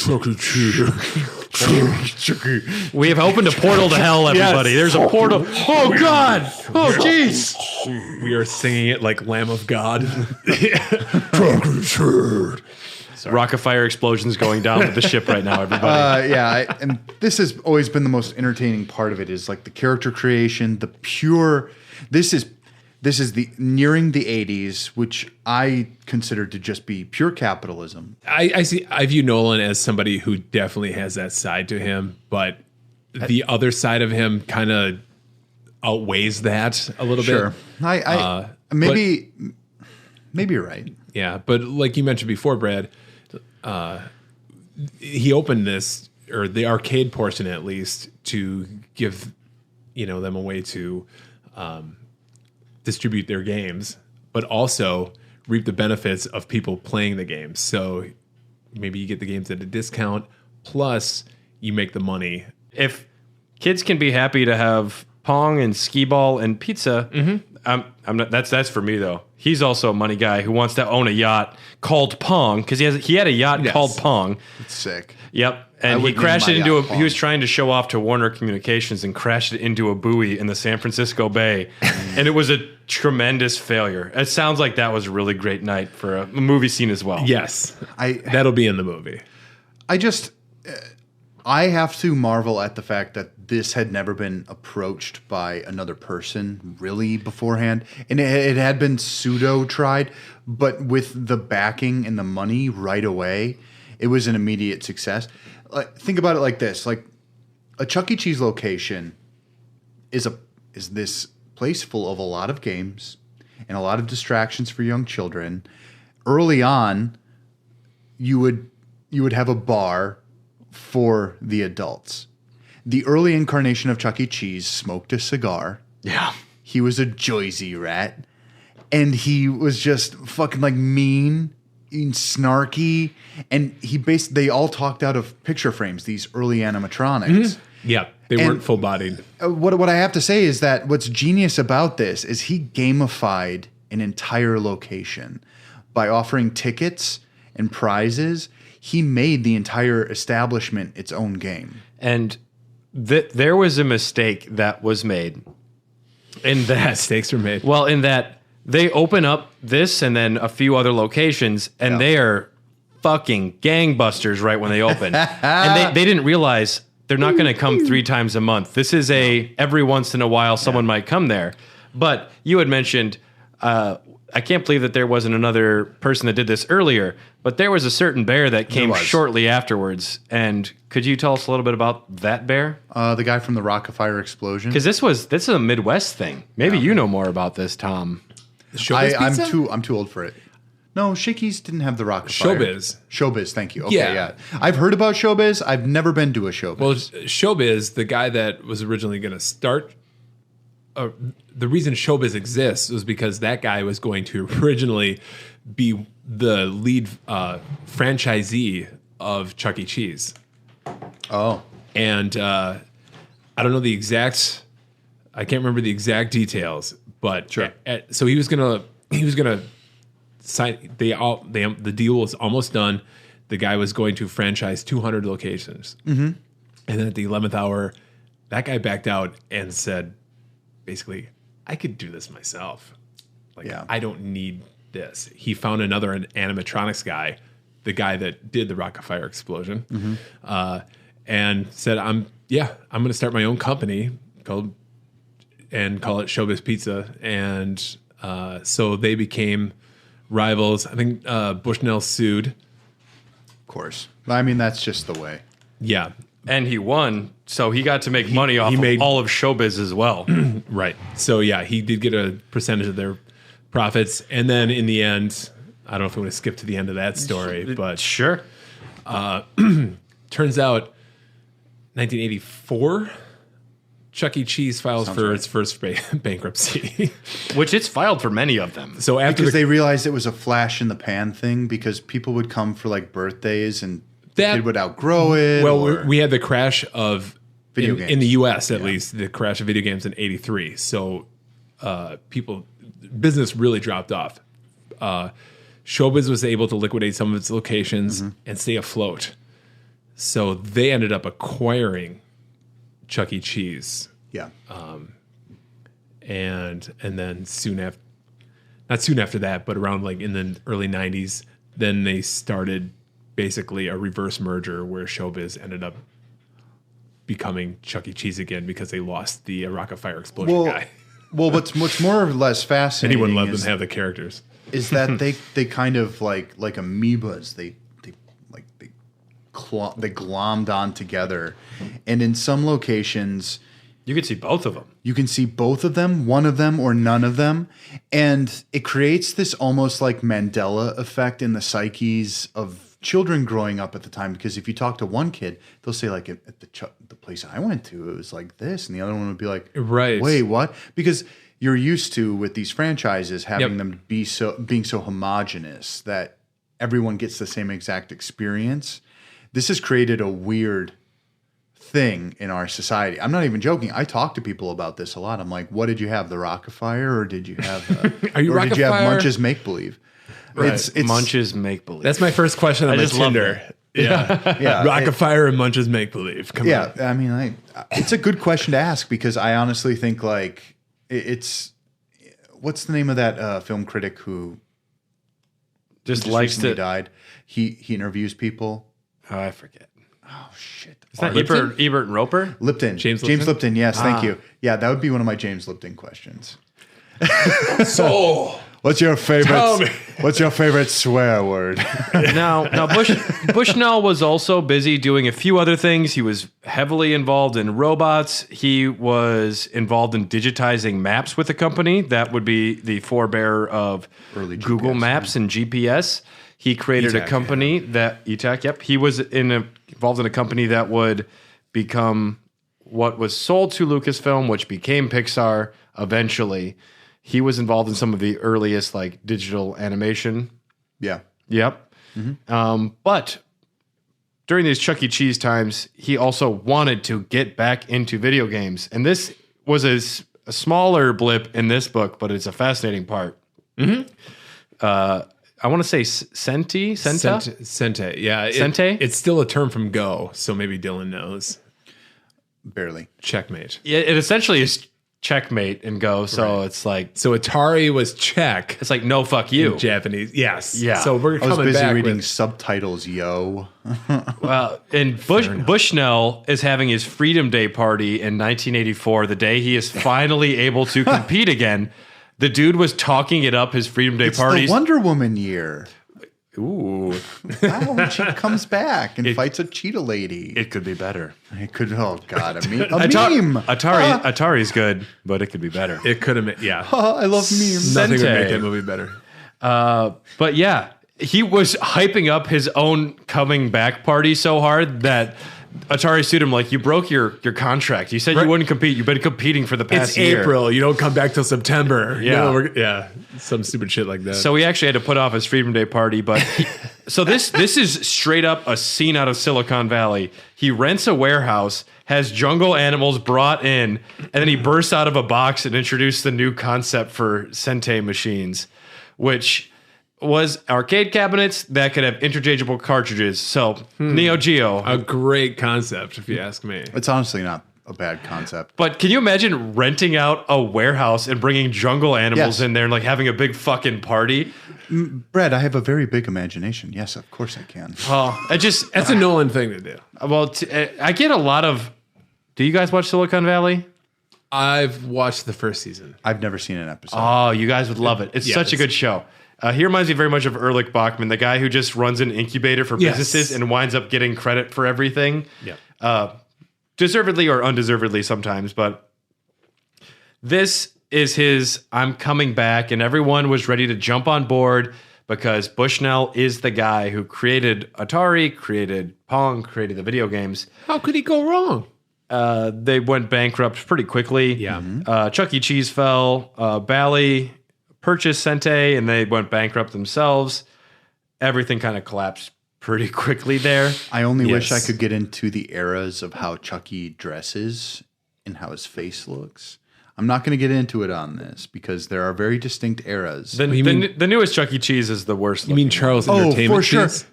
We have opened a portal to hell, everybody. Yes. There's a portal. Oh, God. Oh, jeez. We are singing it like Lamb of God. Rock of fire explosions going down with the ship right now, everybody. And this has always been the most entertaining part of it is like the character creation, the pure. This is the nearing the 80s, which I consider to just be pure capitalism. I view Nolan as somebody who definitely has that side to him, but the other side of him kind of outweighs that a little Sure. bit. Maybe you're right. Yeah, but like you mentioned before, Brad, he opened this, or the arcade portion at least, to give them a way to distribute their games, but also reap the benefits of people playing the games. So maybe you get the games at a discount, plus you make the money. If kids can be happy to have Pong and skee ball and pizza, I'm not. That's for me though. He's also a money guy who wants to own a yacht called Pong because he had a yacht called Pong. It's sick. Yep, and he crashed it into He was trying to show off to Warner Communications and crashed it into a buoy in the San Francisco Bay, and it was a tremendous failure. It sounds like that was a really great night for a movie scene as well. Yes, that'll be in the movie. I have to marvel at the fact that this had never been approached by another person really beforehand. And it had been pseudo tried, but with the backing and the money right away, it was an immediate success. Think about it like this. Like a Chuck E. Cheese location is this place full of a lot of games and a lot of distractions for young children. Early on, you would have a bar for the adults. The early incarnation of Chuck E. Cheese smoked a cigar. Yeah. He was a Joyzy rat. And he was just fucking like mean and snarky. And they all talked out of picture frames, these early animatronics. Yeah, they weren't full-bodied. What I have to say is that what's genius about this is he gamified an entire location by offering tickets and prizes. He made the entire establishment its own game. And there was a mistake that was made. In that Mistakes were made. Well, in that they open up this and then a few other locations, and they are fucking gangbusters right when they open. And they didn't realize they're not going to come 3 times a month. This is every once in a while someone might come there. But you had mentioned, I can't believe that there wasn't another person that did this earlier, but there was a certain bear that came shortly afterwards. And could you tell us a little bit about that bear? The guy from the Rockafire explosion. Because this is a Midwest thing. Maybe you know more about this, Tom. I'm too old for it. No, Shakey's didn't have the Rockafire. Showbiz, thank you. Okay, yeah. I've heard about Showbiz. I've never been to a Showbiz. Well, Showbiz, the guy that was originally going to start... the reason Showbiz exists was because that guy was going to originally be the lead franchisee of Chuck E. Cheese. Oh. And I don't know the exact... I can't remember the exact details, but sure. So he was gonna sign. The deal was almost done. The guy was going to franchise 200 locations, and then at the 11th hour, that guy backed out and said, basically, I could do this myself. I don't need this. He found another animatronics guy, the guy that did the Rockafire explosion, and said, I'm going to start my own company call it Showbiz Pizza. And so they became rivals. I think Bushnell sued. Of course. I mean, that's just the way. Yeah. And he won, so he got to make money off of all of Showbiz as well. Right. So, yeah, he did get a percentage of their profits. And then in the end, I don't know if we want to skip to the end of that story, but sure. Turns out 1984, Chuck E. Cheese files its first bankruptcy. Which it's filed for many of them. So because they realized it was a flash in the pan thing, because people would come for like birthdays and the kid would outgrow it. Well, we had the crash of video games in the U.S. at least, the crash of video games in '83. So business really dropped off. Showbiz was able to liquidate some of its locations and stay afloat. So they ended up acquiring Chuck E. Cheese. Yeah. And then not soon after that, but around like in the early 90s, then they started basically a reverse merger where Showbiz ended up becoming Chuck E. Cheese again because they lost the Rockafire explosion guy. Well, what's more or less fascinating, anyone let them have the characters, is that they kind of like amoebas, they they glommed on together. And in some locations, You could see both of them. you can see both of them, one of them, or none of them. And it creates this almost like Mandela effect in the psyches of children growing up at the time. Because if you talk to one kid, they'll say, like, at the place I went to, it was like this. And the other one would be like, Right. wait, what? Because you're used to, with these franchises, having them being so homogenous that everyone gets the same exact experience. This has created a weird thing in our society. I'm not even joking. I talk to people about this a lot. I'm like, what did you have? The Rock-afire, or did you have Are you or did you have Rock-afire? Munch's Make Believe? Right. It's Munch's make believe. That's my first question on I my just love Tinder. Yeah. yeah. Rock-afire and Munch's make believe. Come Yeah, on. I mean, it's a good question to ask because I honestly think like it's what's the name of that film critic who just likes recently to. died? He interviews people. Oh, I forget. Oh shit! Is that Ebert and Roper? Lipton. James James Lipton? Lipton. Yes, thank you. Yeah, that would be one of my James Lipton questions. So, What's your Tell me. favorite? What's your favorite swear word? Now Bushnell was also busy doing a few other things. He was heavily involved in robots. He was involved in digitizing maps with the company. That would be the forebearer of Early Google GPS, Maps and GPS. He created a ETAC, company that ETAC. Yep, he was involved in a company that would become what was sold to Lucasfilm, which became Pixar eventually. He was involved in some of the earliest like digital animation. Yeah. Yep. But during these Chuck E. Cheese times, he also wanted to get back into video games. And this was a smaller blip in this book, but it's a fascinating part. I want to say Sente? Sente. Yeah. Sente? It's still a term from Go, so maybe Dylan knows. Barely. Checkmate. It essentially is checkmate in Go. So it's like, So Atari was check it's like, no, fuck you. in Japanese. Yes. Yeah. So we're I was coming busy back reading with subtitles, yo. Well, and Bushnell is having his Freedom Day party in 1984, the day he is finally able to compete again. The dude was talking it up his Freedom Day It's parties. the Wonder Woman year. Ooh, Wow, when she comes back and fights a cheetah lady. it could be better. It could. Oh God, a meme. Atari's good, but it could be better. it could have yeah. I love memes. Nothing would Sente. make that movie better. But yeah, he was hyping up his own coming back party so hard that Atari sued him like, you broke your contract. You said you wouldn't compete. You've been competing for the past It's year. April. You don't come back till September. Yeah. Yeah. Some stupid shit like that. So he actually had to put off his Freedom Day party, but so this is straight up a scene out of Silicon Valley. He rents a warehouse, has jungle animals brought in, and then he bursts out of a box and introduced the new concept for Sente machines, which was arcade cabinets that could have interchangeable cartridges. So Neo Geo. a great concept, if you ask me. It's honestly not a bad concept. But can you imagine renting out a warehouse and bringing jungle animals Yes. in there and like having a big fucking party? Brad, I have a very big imagination. Yes, of course I can. That's a Nolan thing to do. Well, I get a lot of. Do you guys watch Silicon Valley? I've watched the first season. I've never seen an episode. Oh, you guys would love it. It's such a good show. He reminds me very much of Ehrlich Bachman, the guy who just runs an incubator for Yes. businesses and winds up getting credit for everything. Yeah. Deservedly or undeservedly sometimes, but this is his I'm coming back, and everyone was ready to jump on board because Bushnell is the guy who created Atari, created Pong, created the video games. How could he go wrong? They went bankrupt pretty quickly. Yeah. Chuck E. Cheese fell. Bally purchased Sente, and they went bankrupt themselves. Everything kind of collapsed pretty quickly there. I only wish I Yes. could get into the eras of how Chucky dresses and how his face looks. I'm not going to get into it on this because there are very distinct eras. The newest Chuck E. Cheese is the worst. You mean looking. Charles Oh, Entertainment? for sure. Cheese?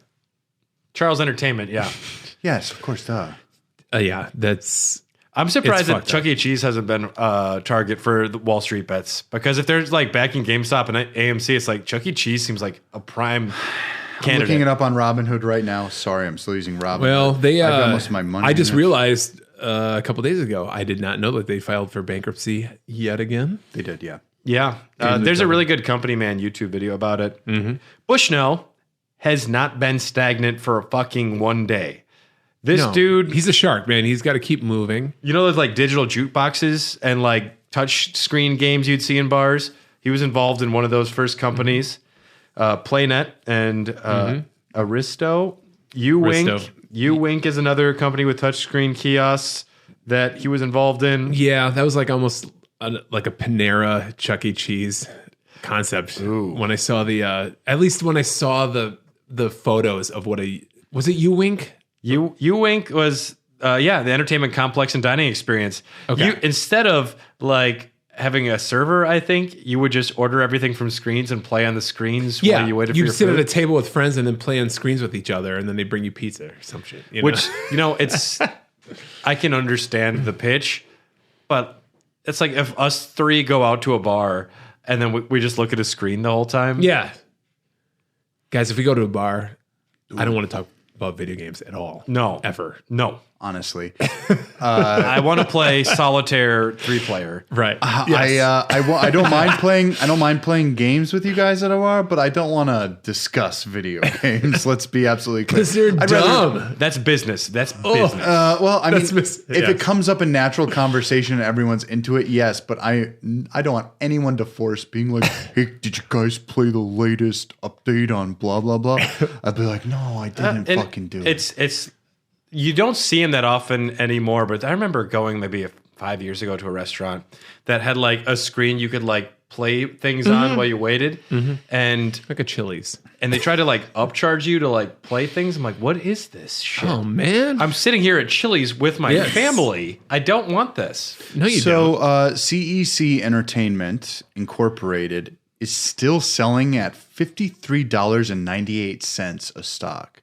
Charles Entertainment? Yeah. Yes, of course, duh. Yeah, that's. I'm surprised that fucked Chuck up. E. Cheese hasn't been target for the Wall Street bets, because if there's like backing GameStop and AMC, it's like Chuck E. Cheese seems like a prime I'm candidate. looking it up on Robinhood right now. Sorry, I'm still using Robinhood. Well, they. I've got most of my money. I just in it. realized a couple days ago. I did not know that they filed for bankruptcy yet again. They did, yeah. Yeah. There's a really good Company Man YouTube video about it. Bushnell has not been stagnant for a fucking one day. This dude, he's a shark, man. He's got to keep moving. you know those like digital jukeboxes and like touch screen games you'd see in bars? He was involved in one of those first companies, PlayNet and Aristo. Uwink is another company with touchscreen kiosks that he was involved in. Yeah, that was like almost like a Panera Chuck E. Cheese concept. Ooh. When I saw at least when I saw the photos of was it Uwink? Uwink was the entertainment complex and dining experience. Okay. Instead of like having a server, I think you would just order everything from screens and play on the screens while you waited for your sit food. at a table with friends and then play on screens with each other, and then they bring you pizza or some shit. Which it's I can understand the pitch, but it's like if us three go out to a bar and then we just look at a screen the whole time. Yeah. Guys, if we go to a bar, I don't want to talk about video games at all. No. Ever. No. Honestly, I want to play solitaire 3-player. Right. I don't mind playing. I don't mind playing games with you guys at a bar, but I don't want to discuss video games. Let's be absolutely clear. Because they're dumb. That's business. That's business. Well, I mean, That's if it comes up in natural conversation and everyone's into it, yes. But I don't want anyone to force being like, "Hey, did you guys play the latest update on blah blah blah?" I'd be like, "No, I didn't fucking do it." It's you don't see him that often anymore, but I remember going maybe 5 years ago to a restaurant that had like a screen you could like play things on while you waited, and Like a Chili's. they try to like upcharge you to like play things. I'm like, what is this shit? Oh, man. I'm sitting here at Chili's with my Yes. family. I don't want this. No, you So don't. CEC Entertainment Incorporated is still selling at $53.98 a stock.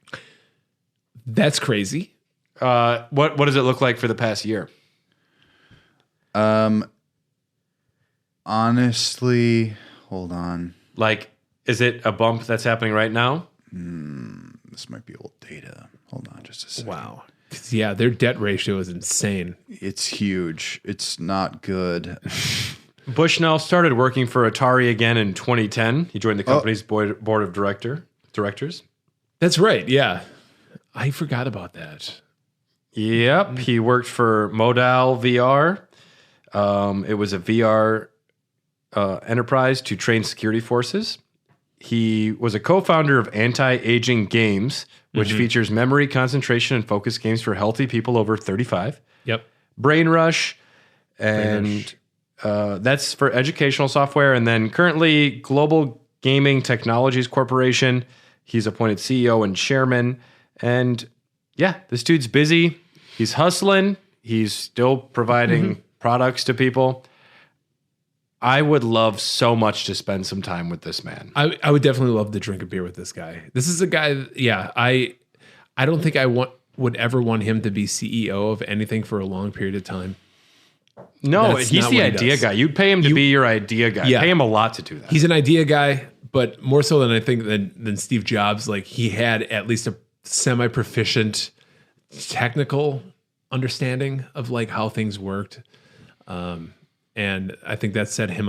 That's crazy. What does it look like for the past year? Honestly, hold on. Like, is it a bump that's happening right now? This might be old data. Hold on just a second. Wow. 'Cause, yeah, their debt ratio is insane. It's huge. It's not good. Bushnell started working for Atari again in 2010. He joined the company's board of directors. That's right. Yeah. I forgot about that. Yep. He worked for Modal VR. It was a VR enterprise to train security forces. He was a co-founder of Anti-Aging Games, which features memory, concentration, and focus games for healthy people over 35. Yep. Brain Rush, and that's for educational software. And then currently Global Gaming Technologies Corporation. He's appointed CEO and chairman. And yeah, this dude's busy. He's hustling. He's still providing products to people. I would love so much to spend some time with this man. I would definitely love to drink a beer with this guy. This is a guy, I don't think I would ever want him to be CEO of anything for a long period of time. No, That's he's not the what he idea does. guy. You'd pay him to be your idea guy. Yeah. Pay him a lot to do that. He's an idea guy, but more so than I think than Steve Jobs. Like, he had at least a semi-proficient technical understanding of like how things worked. And I think that set him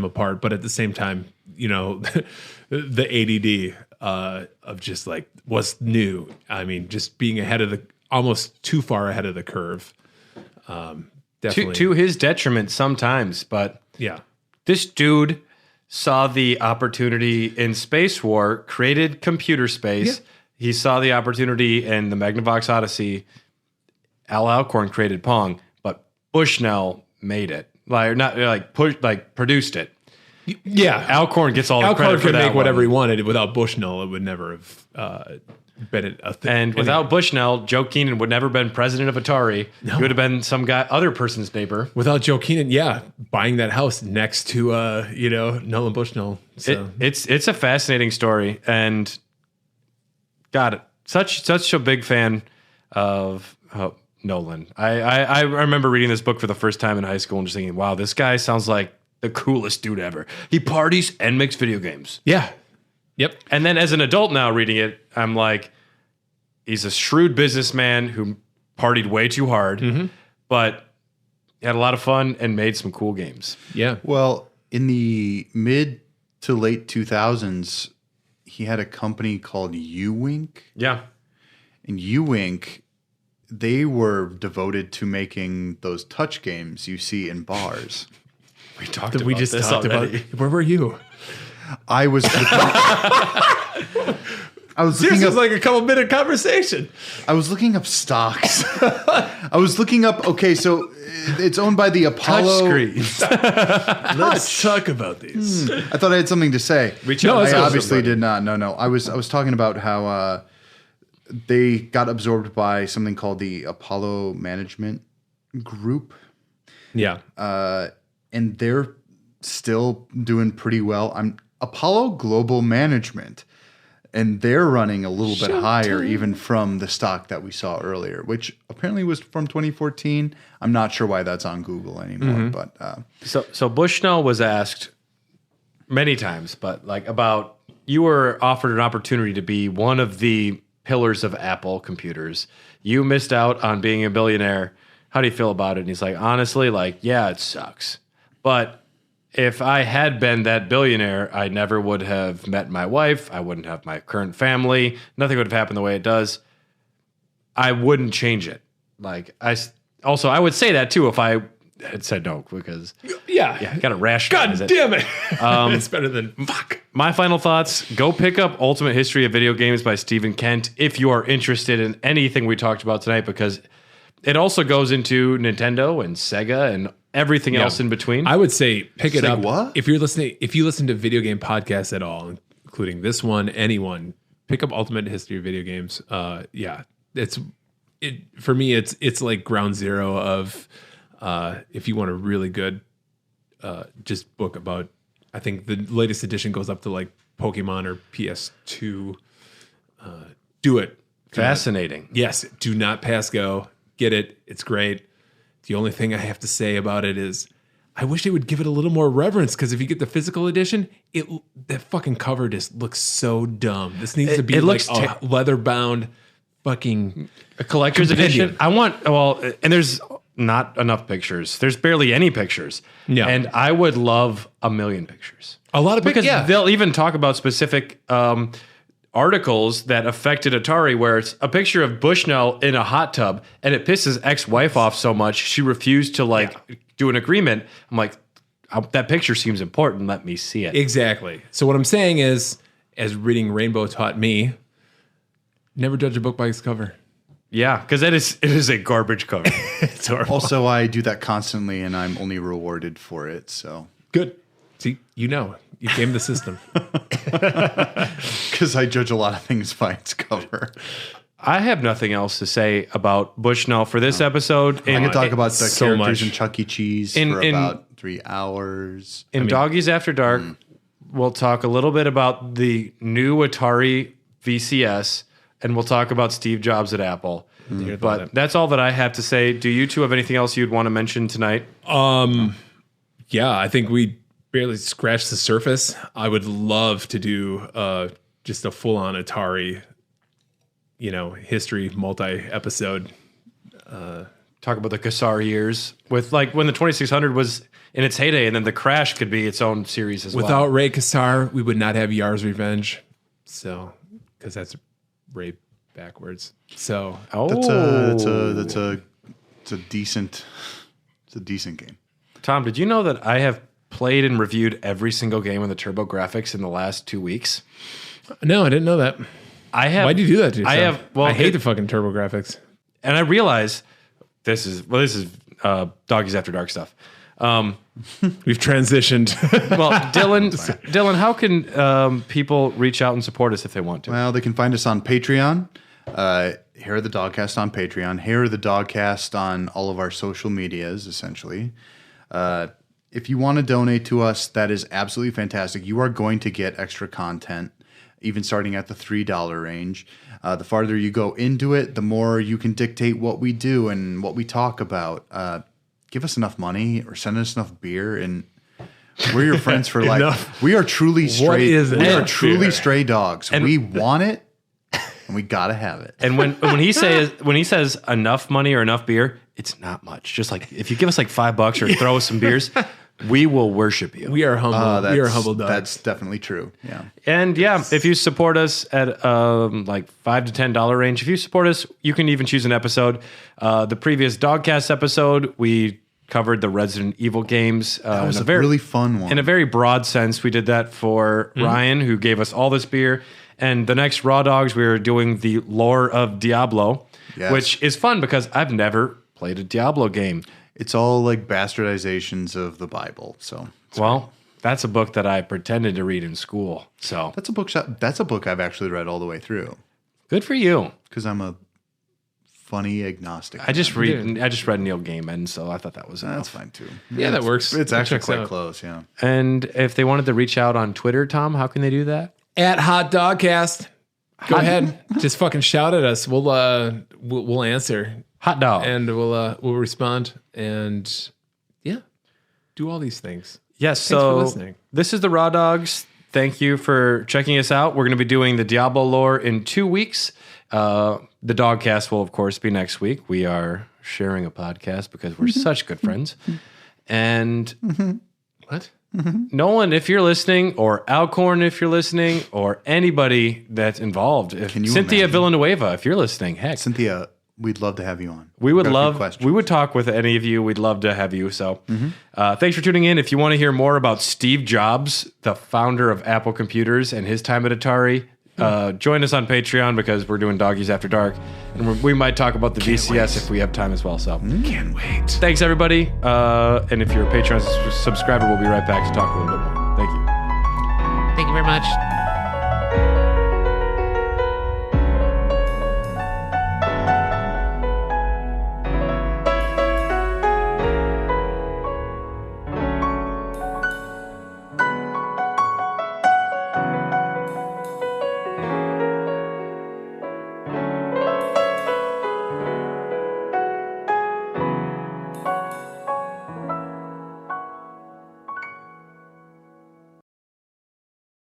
apart. But at the same time, you know, the ADD of just like was new. I mean, just being almost too far ahead of the curve. Definitely. To his detriment sometimes, but Yeah. this dude saw the opportunity in Space War, created computer space. Yeah. He saw the opportunity in the Magnavox Odyssey. Al Alcorn created Pong, but Bushnell made it. Produced it. Yeah. Alcorn gets all the Alcorn credit for could that make whatever one. he wanted. Without Bushnell, it would never have been a thing. And without Bushnell, Joe Keenan would never have been president of Atari. He would have been some guy, other person's neighbor. Without Joe Keenan, buying that house next to Nolan Bushnell. So It's a fascinating story, and got it. Such a big fan of Nolan. I remember reading this book for the first time in high school and just thinking, wow, this guy sounds like the coolest dude ever. He parties and makes video games. yeah. Yep. And then as an adult now reading it, I'm like, he's a shrewd businessman who partied way too hard, but had a lot of fun and made some cool games. Yeah. Well, in the mid to late 2000s, he had a company called Uwink. Yeah. And Uwink they were devoted to making those touch games you see in bars. We talked We about just this talked already. about. Where were you? I was This looking was up like a couple minute conversation. I was looking up stocks. I was looking up so it's owned by the Apollo Touchscreens. Let's talk about these. I thought I had something to say. No, I that's obviously awesome, did not. No. I was talking about how they got absorbed by something called the Apollo Management Group, Yeah. and they're still doing pretty well. I'm Apollo Global Management, and they're running a little bit higher even from the stock that we saw earlier, which apparently was from 2014. I'm not sure why that's on Google anymore, but So Bushnell was asked many times, but like about you were offered an opportunity to be one of the pillars of Apple computers. You missed out on being a billionaire. How do you feel about it? And he's like, honestly, like, yeah, it sucks. But if I had been that billionaire, I never would have met my wife. I wouldn't have my current family. Nothing would have happened the way it does. I wouldn't change it. Like I would say that too if I had said no, because Yeah. got to rationalize God it. damn it. It's better than fuck. My final thoughts, go pick up Ultimate History of Video Games by Stephen Kent if you are interested in anything we talked about tonight, because it also goes into Nintendo and Sega and everything else in between. I would say pick it Say up. what? If you listen to video game podcasts at all, including this one, anyone, pick up Ultimate History of Video Games. For me, it's like ground zero of if you want a really good just book about, I think the latest edition goes up to like Pokemon or PS2. Do it. Fascinating. Yes, do not pass go. Get it. It's great. The only thing I have to say about it is I wish they would give it a little more reverence, because if you get the physical edition, that fucking cover just looks so dumb. This needs to be it like looks a leather-bound fucking A collector's compendium. edition. And there's not enough pictures. There's barely any pictures. Yeah. And I would love 1 million pictures. A lot of Because yeah. they'll even talk about specific articles that affected Atari, where it's a picture of Bushnell in a hot tub, and it pisses ex-wife off so much she refused to do an agreement. I'm like, that picture seems important. Let me see it. Exactly. So what I'm saying is, as reading Rainbow taught me, never judge a book by its cover. Yeah, because it is a garbage cover. It's horrible. also I do that constantly, and I'm only rewarded for it. So Good. See, you game the system. because I judge a lot of things by its cover. I have nothing else to say about Bushnell for this episode. I could talk about the so characters much. in Chuck E. Cheese In- for in- about 3 hours. In Doggies After Dark, we'll talk a little bit about the new Atari VCS, and we'll talk about Steve Jobs at Apple. But that's all that I have to say. Do you two have anything else you'd want to mention tonight? Yeah, I think we barely scratched the surface. I would love to do just a full-on Atari, history multi-episode. Talk about the Kassar years with like when the 2600 was in its heyday, and then the Crash could be its own series as Without well. Ray Kassar, we would not have Yar's Revenge. So, because that's Ray backwards. So, That's a decent game. Tom, did you know that I have played and reviewed every single game with the Turbo Graphics in the last 2 weeks? no, I didn't know that. I have. Why'd you do that to yourself? I have. Well, I hate the fucking Turbo Graphics. and I realize this is Doggies After Dark stuff. We've transitioned. Well, Dylan, how can people reach out and support us if they want to? Well, they can find us on Patreon. Hair of the Dogcast on Patreon. Hair of the Dogcast on all of our social medias, essentially. If you want to donate to us, that is absolutely fantastic. You are going to get extra content, even starting at the $3 range. The farther you go into it, the more you can dictate what we do and what we talk about. Give us enough money or send us enough beer, and we're your friends for life. Enough. We are truly stray. is We are enough truly beer? stray dogs. We want it, and we gotta have it. And when he says enough money or enough beer, it's not much. Just like if you give us like $5 or throw us some beers, we will worship you. We are humble. We are humble dogs. That's definitely true. Yeah. And yeah, if you support us at like $5 to $10 range, if you support us, you can even choose an episode. The previous Dogcast episode, we covered the Resident Evil games. That was a really fun one. In a very broad sense, we did that for Ryan, who gave us all this beer. And the next Raw Dogs, we were doing the lore of Diablo, which is fun because I've never played a Diablo game. It's all like bastardizations of the Bible. So, that's a book that I pretended to read in school. So that's a book I've actually read all the way through. Good for you. Because I'm a funny agnostic. I just read Neil Gaiman, so I thought that was enough. That's fine too. Yeah, that works. It's actually quite out. close. Yeah. And if they wanted to reach out on Twitter, Tom, how can they do that? At Hot Dogcast. Go ahead. Just fucking shout at us. We'll answer. Hot dog. And we'll respond and do all these things. Yes, Thanks for listening. This is the Raw Dogs. Thank you for checking us out. We're going to be doing the Diablo lore in 2 weeks. The Dogcast will, of course, be next week. We are sharing a podcast because we're such good friends. And What? Nolan, if you're listening, or Alcorn, if you're listening, or anybody that's involved, Can you Cynthia imagine? Villanueva, if you're listening, heck, Cynthia, we'd love to have you on. we would Got a few love, questions. we would talk with any of you. We'd love to have you. So thanks for tuning in. If you want to hear more about Steve Jobs, the founder of Apple Computers, and his time at Atari, join us on Patreon because we're doing Doggies After Dark. And we might talk about the VCS if we have time as well. So Can't wait. thanks, everybody. And if you're a Patreon subscriber, we'll be right back to talk a little bit more. Thank you. Thank you very much.